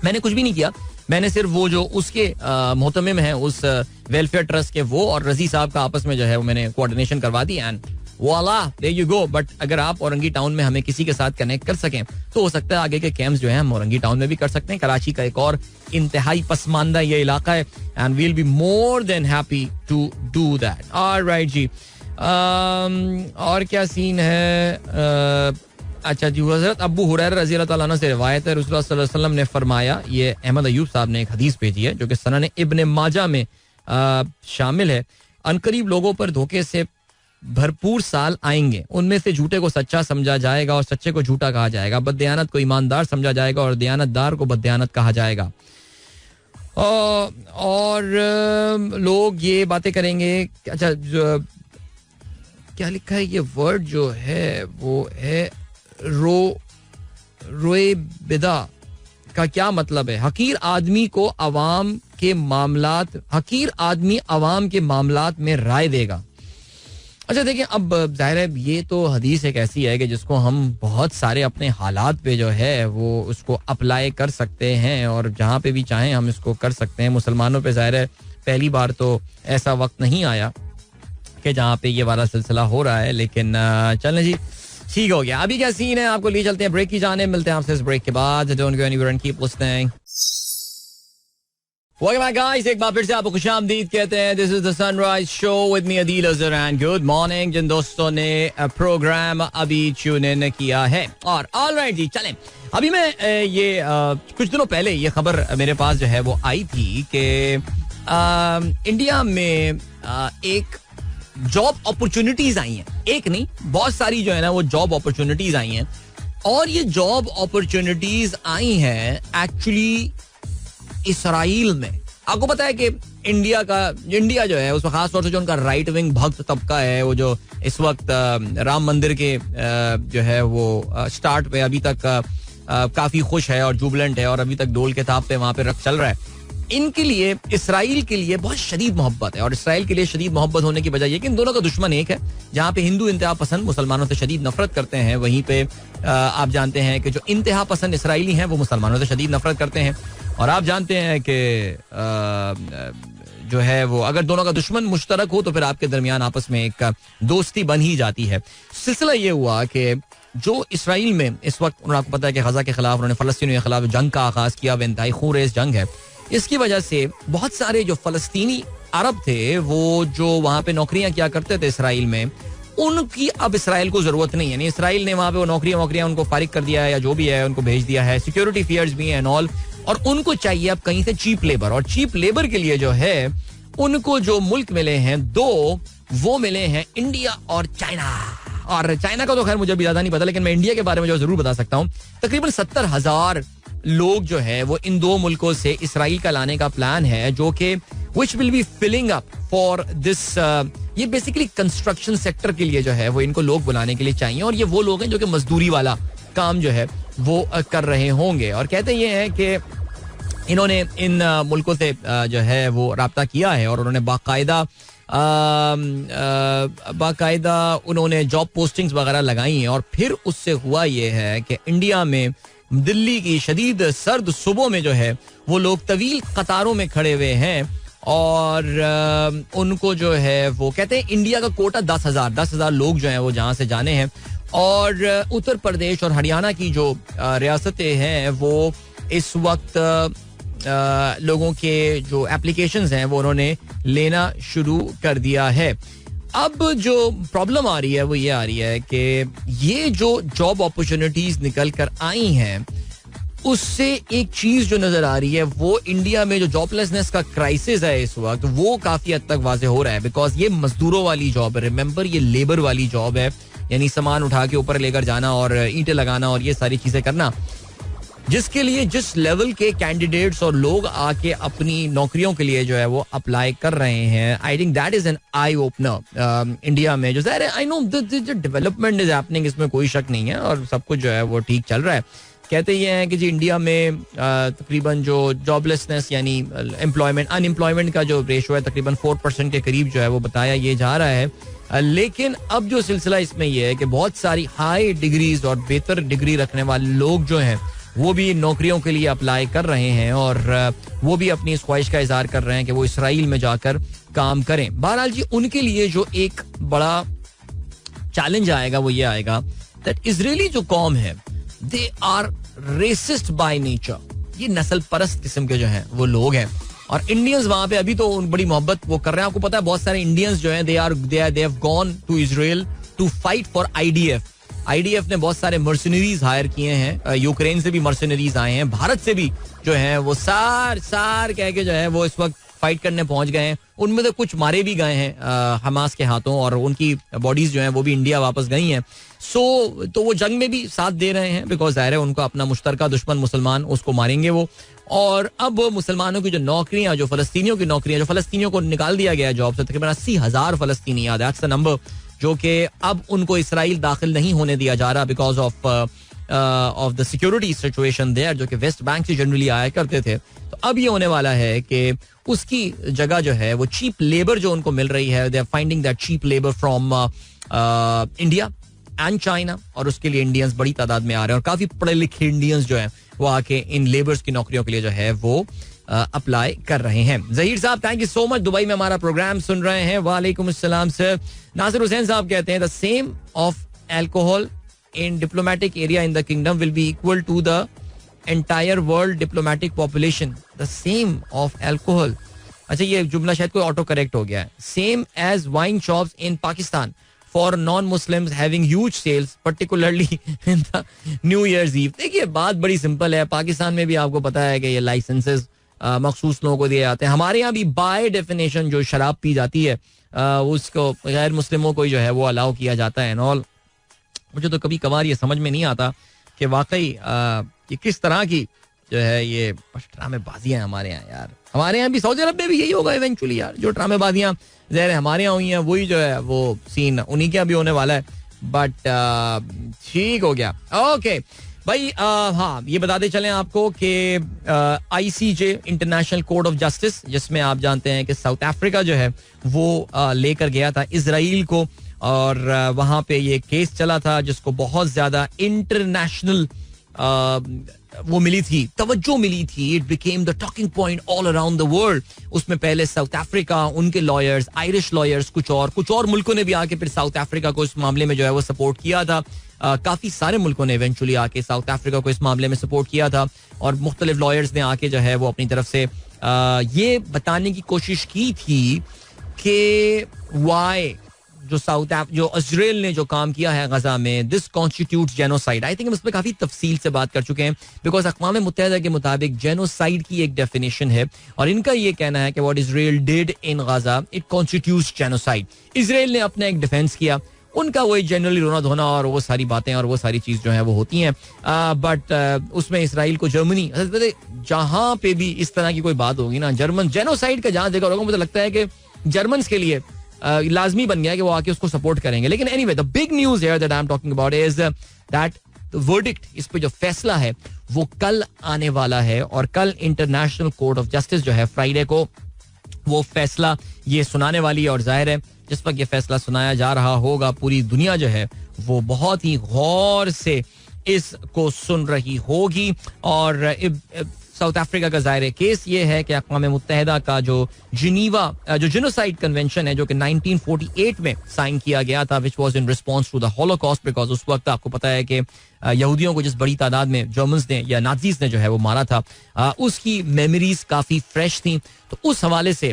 मैंने कुछ भी नहीं किया, मैंने सिर्फ वो जो उसके मोहतमिम है उस वेलफेयर ट्रस्ट के, वो और रजी साहब का आपस में जो है वो मैंने कोऑर्डिनेशन करवा दी एंड वाला देयर यू गो। बट अगर आप औरंगी टाउन में हमें किसी के साथ कनेक्ट कर सकें तो हो सकता है आगे के कैंप्स जो हैं हम औरंगी टाउन में भी कर सकते हैं। कराची का एक और इंतहाई पसमानदा ये इलाका है and we will be more than happy to do that. Alright जी, और क्या सीन है? अच्छा जी, हज़रत अबू हुरैरा रज़ी अल्लाह ताला अन्हु से रिवायत है, रसूलुल्लाह सल्लल्लाहु अलैहि वसल्लम ने फरमाया, ये अहमद अयूब साहब ने एक हदीस भेजी है जो कि सनन इब्न माजा में शामिल है, अनकरीब लोगों पर धोखे से भरपूर साल आएंगे, उनमें से झूठे को सच्चा समझा जाएगा और सच्चे को झूठा कहा जाएगा, बददियानत को ईमानदार समझा जाएगा और दियानतदार को बददियानत कहा जाएगा। और लोग ये बातें करेंगे। अच्छा, क्या लिखा है? ये वर्ड जो है वो है रोए बिदा का क्या मतलब है? हकीर आदमी अवाम के मामलात में राय देगा। अच्छा देखिए, अब जाहिर है ये तो हदीस एक ऐसी है कि जिसको हम बहुत सारे अपने हालात पे जो है वो उसको अप्लाई कर सकते हैं और जहाँ पे भी चाहें हम इसको कर सकते हैं। मुसलमानों पे जाहिर है पहली बार तो ऐसा वक्त नहीं आया कि जहाँ पे ये वाला सिलसिला हो रहा है, लेकिन चलें जी, ठीक हो गया। अभी क्या सीन है आपको लिए चलते हैं ब्रेक की जाने, मिलते हैं आपसे इस ब्रेक के बाद। Don't go anywhere and keep listening. Welcome back guys, एक बार फिर से आपको खुशामदीद कहते हैं। This is the sunrise show with me Adeel Azhar and good morning जिन दोस्तों ने प्रोग्राम अभी ट्यून इन किया है। और ऑलराइट जी, चलें। अभी मैं ये कुछ दिनों पहले ये खबर मेरे पास जो है वो आई थी कि इंडिया में एक जॉब अपॉर्चुनिटीज आई हैं, एक नहीं बहुत सारी जो है ना वो जॉब अपॉर्चुनिटीज आई हैं, और ये जॉब अपॉर्चुनिटीज आई हैं एक्चुअली इसराइल में। आपको पता है कि इंडिया जो है उसमें खास तौर से जो उनका राइट विंग भक्त तबका है, वो जो इस वक्त राम मंदिर के जो है वो स्टार्ट पे अभी तक काफी खुश है और जुबलेंट है और अभी तक डोल के ताप पे वहां पे रख चल रहा है, इनके लिए इसराइल के लिए बहुत शदीद मोहब्बत है. और इसराइल के लिए शदीद मोहब्बत होने की वजह यह कि इन दोनों का दुश्मन एक है. जहां पे हिंदू इंतहा पसंद मुसलमानों से शदीद नफरत करते हैं, वहीं पे आप जानते हैं कि जो इंतहा पसंद इसराइली हैं वो मुसलमानों से शदीद नफरत करते हैं. और आप जानते हैं कि जो है वो अगर दोनों का दुश्मन मुश्तरक हो तो फिर आपके दरमियान आपस में एक दोस्ती बन ही जाती है. सिलसिला ये हुआ कि जो इसराइल में इस वक्त आपको पता है कि गजा के खिलाफ उन्होंने फलस्तीनियों के खिलाफ जंग का आगाज किया, वह इंतहाई खूनरेज जंग है. इसकी वजह से बहुत सारे जो फलस्तीनी अरब थे वो जो वहां पे नौकरियां किया करते थे इसराइल में, उनकी अब इसराइल को जरूरत नहीं है. यानी इसराइल ने वहां पे वो नौकरियां उनको फारिग कर दिया है या जो भी है उनको भेज दिया है. सिक्योरिटी फियर्स भी हैं एंड ऑल, और उनको चाहिए अब कहीं से चीप लेबर. और चीप लेबर के लिए जो है उनको जो मुल्क मिले हैं दो, वो मिले हैं इंडिया और चाइना. और चाइना का तो खैर मुझे भी ज्यादा नहीं पता, लेकिन मैं इंडिया के बारे में जो जरूर बता सकता हूँ, तकरीबन 70,000 लोग जो है वो इन दो मुल्कों से इसराइल का लाने का प्लान है, जो कि which will be filling up for this. ये बेसिकली कंस्ट्रक्शन सेक्टर के लिए जो है वो इनको लोग बुलाने के लिए चाहिए. और ये वो लोग हैं जो कि मजदूरी वाला काम जो है वो कर रहे होंगे. और कहते ये हैं कि इन्होंने इन मुल्कों से जो है वो राब्ता किया है और उन्होंने बाकायदा उन्होंने जॉब पोस्टिंग्स वगैरह लगाई हैं. और फिर उससे हुआ ये है कि इंडिया में दिल्ली की शदीद सर्द सुबह में जो है वो लोग तवील कतारों में खड़े हुए हैं और उनको जो है वो कहते हैं इंडिया का कोटा 10,000 लोग जो हैं वो जहां से जाने हैं. और उत्तर प्रदेश और हरियाणा की जो रियासतें हैं वो इस वक्त लोगों के जो एप्लीकेशंस हैं वो उन्होंने लेना शुरू कर दिया है. अब जो प्रॉब्लम आ रही है वो ये आ रही है कि ये जो जॉब अपॉर्चुनिटीज निकल कर आई हैं उससे एक चीज जो नजर आ रही है वो इंडिया में जो जॉबलेसनेस का क्राइसिस है इस वक्त वो काफी हद तक वाजे हो रहा है. बिकॉज ये मजदूरों वाली जॉब है, रिमेंबर ये लेबर वाली जॉब है, यानी सामान उठा के ऊपर लेकर जाना और ईंटें लगाना और ये सारी चीजें करना, जिसके लिए जिस लेवल के कैंडिडेट्स और लोग आके अपनी नौकरियों के लिए जो है वो अप्लाई कर रहे हैं. I think that is an eye opener India में. जो ज़ाहिर है I know the development is happening, इसमें कोई शक नहीं है और सब कुछ जो है वो ठीक चल रहा है. कहते ये हैं कि जी इंडिया में तकरीबन जो जॉबलेसनेस यानी अनएम्प्लॉयमेंट का जो रेशो है तकरीबन 4% के करीब जो है वो बताया ये जा रहा है. लेकिन अब जो सिलसिला इसमें यह है कि बहुत सारी हाई डिग्रीज और बेहतर डिग्री रखने वाले लोग जो हैं वो भी नौकरियों के लिए अप्लाई कर रहे हैं और वो भी अपनी इस ख्वाहिश का इजहार कर रहे हैं कि वो इसराइल में जाकर काम करें. बहरहाल जी उनके लिए जो एक बड़ा चैलेंज आएगा वो ये आएगा दैट इजरायली जो कौम है they are racist by nature. ये नस्ल परस्त किस्म के जो हैं वो लोग हैं और इंडियंस वहां पे अभी तो बड़ी मोहब्बत वो कर रहे हैं. आपको पता है बहुत सारे इंडियंस जो हैं they have gone to Israel to fight for IDF. IDF ने बहुत सारे मर्सनरीज हायर किए हैं, यूक्रेन से भी मर्सनरीज आए हैं, भारत से भी जो है वो सार कह के जो है वो इस वक्त फाइट करने पहुंच गए हैं. उनमें तो कुछ मारे भी गए हैं हमास के हाथों और उनकी बॉडीज जो हैं वो भी इंडिया वापस गई हैं. तो वो जंग में भी साथ दे रहे हैं बिकॉज ज़ाहिर है उनको अपना मुश्तरका दुश्मन मुसलमान उसको मारेंगे वो. और अब मुसलमानों की जो नौकरियां, जो फलस्तीनियों की नौकरियां, जो फलस्तीनियों को निकाल दिया गया जॉब से, तकरीबन 80,000 फलस्तीनी, दैट्स द नंबर, जो कि अब उनको इसराइल दाखिल नहीं होने दिया जा रहा because of the security situation there, जो कि वेस्ट बैंक से जनरली आया करते थे. तो अब ये होने वाला है कि उसकी जगह जो है वो चीप लेबर जो उनको मिल रही है, they are finding that cheap labour from India and China. और उसके लिए इंडियंस बड़ी तादाद में आ रहे हैं और काफी पढ़े लिखे इंडियंस जो हैं वो आके इन लेबर्स की नौकरियों के लिए जो है वो अप्लाई कर रहे हैं. जहीर साहब thank you so much, Dubai में हमारा प्रोग्राम सुन रहे हैं. वालेकुम अस्सलाम सर. नासिर हुसैन साहब कहते हैं the same of alcohol in diplomatic area in the kingdom will be equal to the entire world diplomatic population. The same of alcohol, अच्छा ये जुमला शायद कोई ऑटो करेक्ट हो गया है. Same as wine shops in Pakistan for non Muslims having huge sales particularly in the new year's eve. देखिए बात बड़ी सिंपल है, पाकिस्तान में भी आपको पता है कि ये लाइसेंसेस मखसूस लोगों को दिए जाते हैं. हमारे यहाँ भी बाय डेफिनेशन जो शराब पी जाती है उसको गैर मुस्लिमों को जो है वो अलाउ किया जाता है. और मुझे तो कभी कभार ये समझ में नहीं आता कि वाकई ये किस तरह की जो है ये ड्रामेबाजियां हमारे यहाँ यार. हमारे यहाँ भी सऊदी अरब में भी यही होगा इवेंचुअली यार, जो ड्रामेबाजियां ज़ाहिर है हमारे यहाँ हुई हैं वही जो है वो सीन उन्हीं के यहाँ भी होने वाला है. बट ठीक हो गया. ओके भाई हाँ, ये बताते चलें आपको कि ICJ international court of justice, जिसमें आप जानते हैं कि साउथ अफ्रीका जो है वो लेकर गया था इजराइल को, और वहां पे ये केस चला था जिसको बहुत ज्यादा इंटरनेशनल वो मिली थी, तवज्जो मिली थी. It became the talking point all around the world. उसमें पहले साउथ अफ्रीका, उनके लॉयर्स, आयरिश लॉयर्स, कुछ और मुल्कों ने भी आके फिर साउथ अफ्रीका को इस मामले में जो है वो सपोर्ट किया था. काफी सारे मुल्कों ने इवेंचुअली आके साउथ अफ्रीका को इस मामले में सपोर्ट किया था, और मुख्तलिफ लॉयर्स ने आके जो है वो अपनी तरफ से ये बताने की कोशिश की थी कि वाई जो इजराइल ने जो काम किया है गजा में, this constitutes genocide. I think हम इस पर काफी तफसील से बात कर चुके हैं, बिकॉज अक़वाम मुत्तहिदा के मुताबिक जेनोसाइड की एक डेफिनेशन है, और इनका ये कहना है कि what Israel did in Gaza it constitutes genocide. Israel ने अपना एक डिफेंस किया, उनका वही जनरली रोना धोना और वो सारी बातें और वो सारी चीज जो है वो होती हैं, बट उसमें इसराइल को जर्मनी, जहां पे भी इस तरह की कोई बात होगी ना, जर्मन जेनोसाइड का जहां देखा होगा, मुझे लगता है कि जर्मन्स के लिए लाजमी बन गया है कि वो आके उसको सपोर्ट करेंगे. लेकिन anyway, the big news here that I am talking about is that the verdict, इस पे जो फैसला है वो कल आने वाला है, और कल इंटरनेशनल कोर्ट ऑफ जस्टिस जो है फ्राइडे को वो फैसला ये सुनाने वाली है. और जाहिर है जिस वक्त ये फैसला सुनाया जा रहा होगा, पूरी दुनिया जो है वो बहुत ही गौर से इसको सुन रही होगी. और साउथ अफ्रीका का जाहिर केस ये है कि अक़वाम मुत्तहिदा का जो जिनीवा जो जेनोसाइड कन्वेंशन है, जो कि 1948 में साइन किया गया था, which was in response to the holocaust, because उस वक्त आपको पता है कि यहूदियों को जिस बड़ी तादाद में जर्मन्स ने या नाजीज ने जो है वो मारा था, उसकी मेमोरीज काफ़ी फ्रेश थी. तो उस हवाले से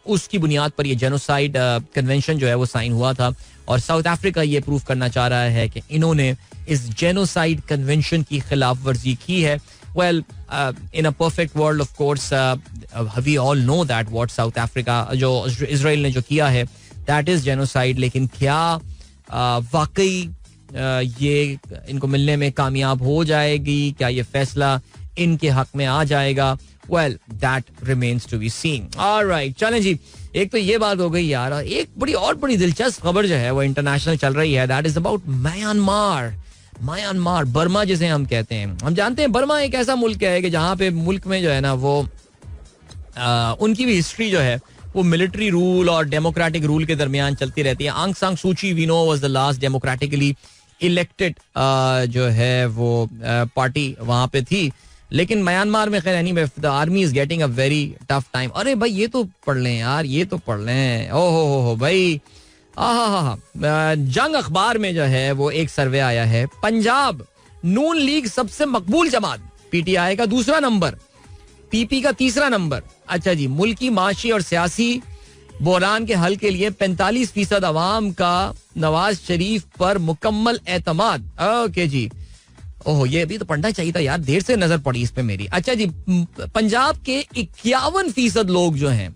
उसकी बुनियाद पर यह जेनोसाइड कन्वेंशन जो है वो साइन हुआ था, और साउथ अफ्रीका ये प्रूव करना चाह रहा है कि इन्होंने इस जेनोसाइड कन्वेंशन की खिलाफ वर्जी की है. Well, in a perfect world, of course, we all know that what South Africa, जो इजराइल ने जो किया है, that is genocide. लेकिन क्या वाकई ये इनको मिलने में कामयाब हो जाएगी? क्या ये फैसला इनके हक में आ जाएगा? Well, that remains to be seen. All right, चलें जी. एक तो ये बात हो गई यार, एक बड़ी दिलचस्प खबर जो है वो इंटरनेशनल चल रही है, that is about Myanmar, Burma जिसे हम कहते हैं. हम जानते हैं बर्मा एक ऐसा मुल्क है कि जहाँ पे मुल्क में जो है ना वो उनकी भी हिस्ट्री जो है वो मिलिट्री रूल और डेमोक्रेटिक रूल के दरमियान चलती रहती है. Aung San Suu Kyi, we know, was the last democratically elected जो है वो पार्टी वहाँ पे थी. लेकिन म्यांमार में खैर anyway the army is getting a very tough time. अरे भाई ये तो पढ़ लें यार, ये तो पढ़ लें. ओहो हो भाई, जंग अखबार में जो है वो एक सर्वे आया है. पंजाब नून लीग सबसे मकबूल जमात, PTI का दूसरा नंबर, PP का तीसरा नंबर. अच्छा जी, मुल्की माशी और सियासी बहरान के हल के लिए 45% अवाम का नवाज शरीफ पर मुकम्मल एतमाद. ओके जी, ओह ये भी तो पढ़ना चाहिए था यार, देर से नजर पड़ी इस पे मेरी. अच्छा जी, पंजाब के 51% लोग जो हैं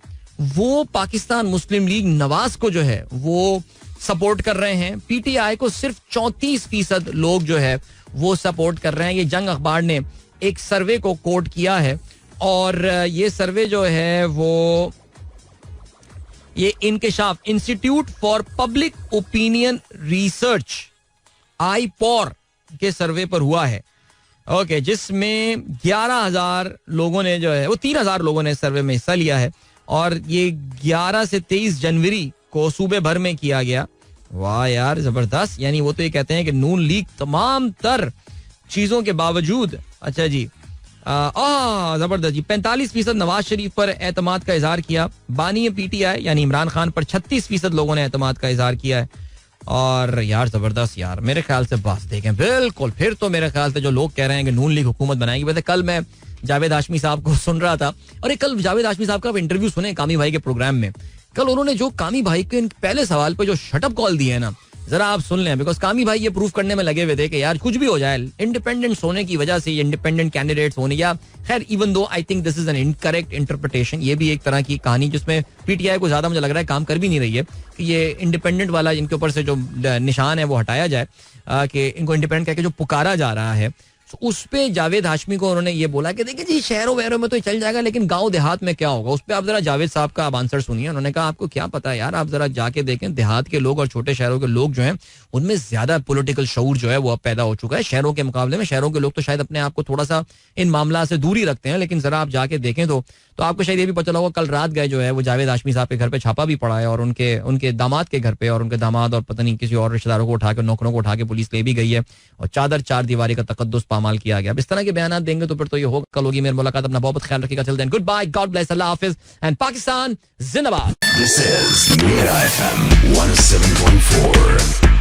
वो पाकिस्तान मुस्लिम लीग नवाज को जो है वो सपोर्ट कर रहे हैं. PTI को सिर्फ 34% लोग जो है वो सपोर्ट कर रहे हैं. ये जंग अखबार ने एक सर्वे को कोट किया है, और ये सर्वे जो है वो ये इंकिशाफ institute for public opinion research IPOR के सर्वे पर हुआ है. ओके, जिसमें 11,000 लोगों ने जो है वो 3,000 लोगों ने सर्वे में हिस्सा लिया है, और ये 11 से 23 जनवरी को सूबे भर में किया गया. वाह यार, जबरदस्त. यानी वो तो ये कहते हैं कि नून लीग तमाम तर चीजों के बावजूद, अच्छा जी, जबरदस्त जी, 45% नवाज शरीफ पर एतमाद का इजहार किया. बानी PTI यानी इमरान खान पर 36% लोगों ने एतमाद का इजहार किया है. और यार जबरदस्त यार, मेरे ख्याल से बस देखें बिल्कुल, फिर तो मेरे ख्याल से जो लोग कह रहे हैं कि नून लीग हुकूमत बनाएगी. वैसे कल मैं जावेद हाशमी साहब को सुन रहा था, और कल जावेद हाशमी साहब का इंटरव्यू सुने कामी भाई के प्रोग्राम में. कल उन्होंने जो कामी भाई के पहले सवाल पे जो शटअप कॉल दिए है ना, जरा आप सुन लें, बिकॉज कामी भाई ये प्रूव करने में लगे हुए थे कि यार कुछ भी हो जाए, इंडिपेंडेंट होने की वजह से, इंडिपेंडेंट कैंडिडेट्स होने, या खैर even though I think this is an incorrect interpretation, ये भी एक तरह की कहानी जिसमें PTI को ज्यादा मुझे लग रहा है काम कर भी नहीं रही है कि ये इंडिपेंडेंट वाला इनके ऊपर से जो निशान है वो हटाया जाए, कि इनको इंडिपेंडेंट कह के जो पुकारा जा रहा है. उस पे जावेद हाशमी को उन्होंने ये बोला कि देखिए जी शहरों वहरों में तो चल जाएगा लेकिन गांव देहात में क्या होगा. उस पर आप जरा जावेद साहब का आप आंसर सुनिए. उन्होंने कहा आपको क्या पता है यार, आप जरा जाके देखें देहात के लोग और छोटे शहरों के लोग जो हैं उनमें ज्यादा पॉलिटिकल शऊर जो है वो अब पैदा हो चुका है शहरों के मुकाबले में. शहरों के लोग तो शायद अपने आप को थोड़ा सा इन मामला से दूरी रखते हैं, लेकिन जरा आप जाके देखें तो आपको शायद ये भी पता चला होगा. कल रात गए जो है वो जावेद हाशमी साहब के घर पे छापा भी पड़ा है और उनके दामाद के घर पे, और उनके दामाद और पता नहीं किसी और रिश्तेदारों को उठा के, नौकरों को उठा के पुलिस ले भी गई है और चार दीवारी का तकद्दुस पामाल किया गया. अब इस तरह के बयान देंगे तो फिर तो ये होगा. कल होगी मेरी मुलाकात. अपना बहुत ख्याल रखिएगा. Till then good bye, God bless, अल्लाह हाफिज एंड पाकिस्तान जिंदाबाद. This is Mira FM 107.4.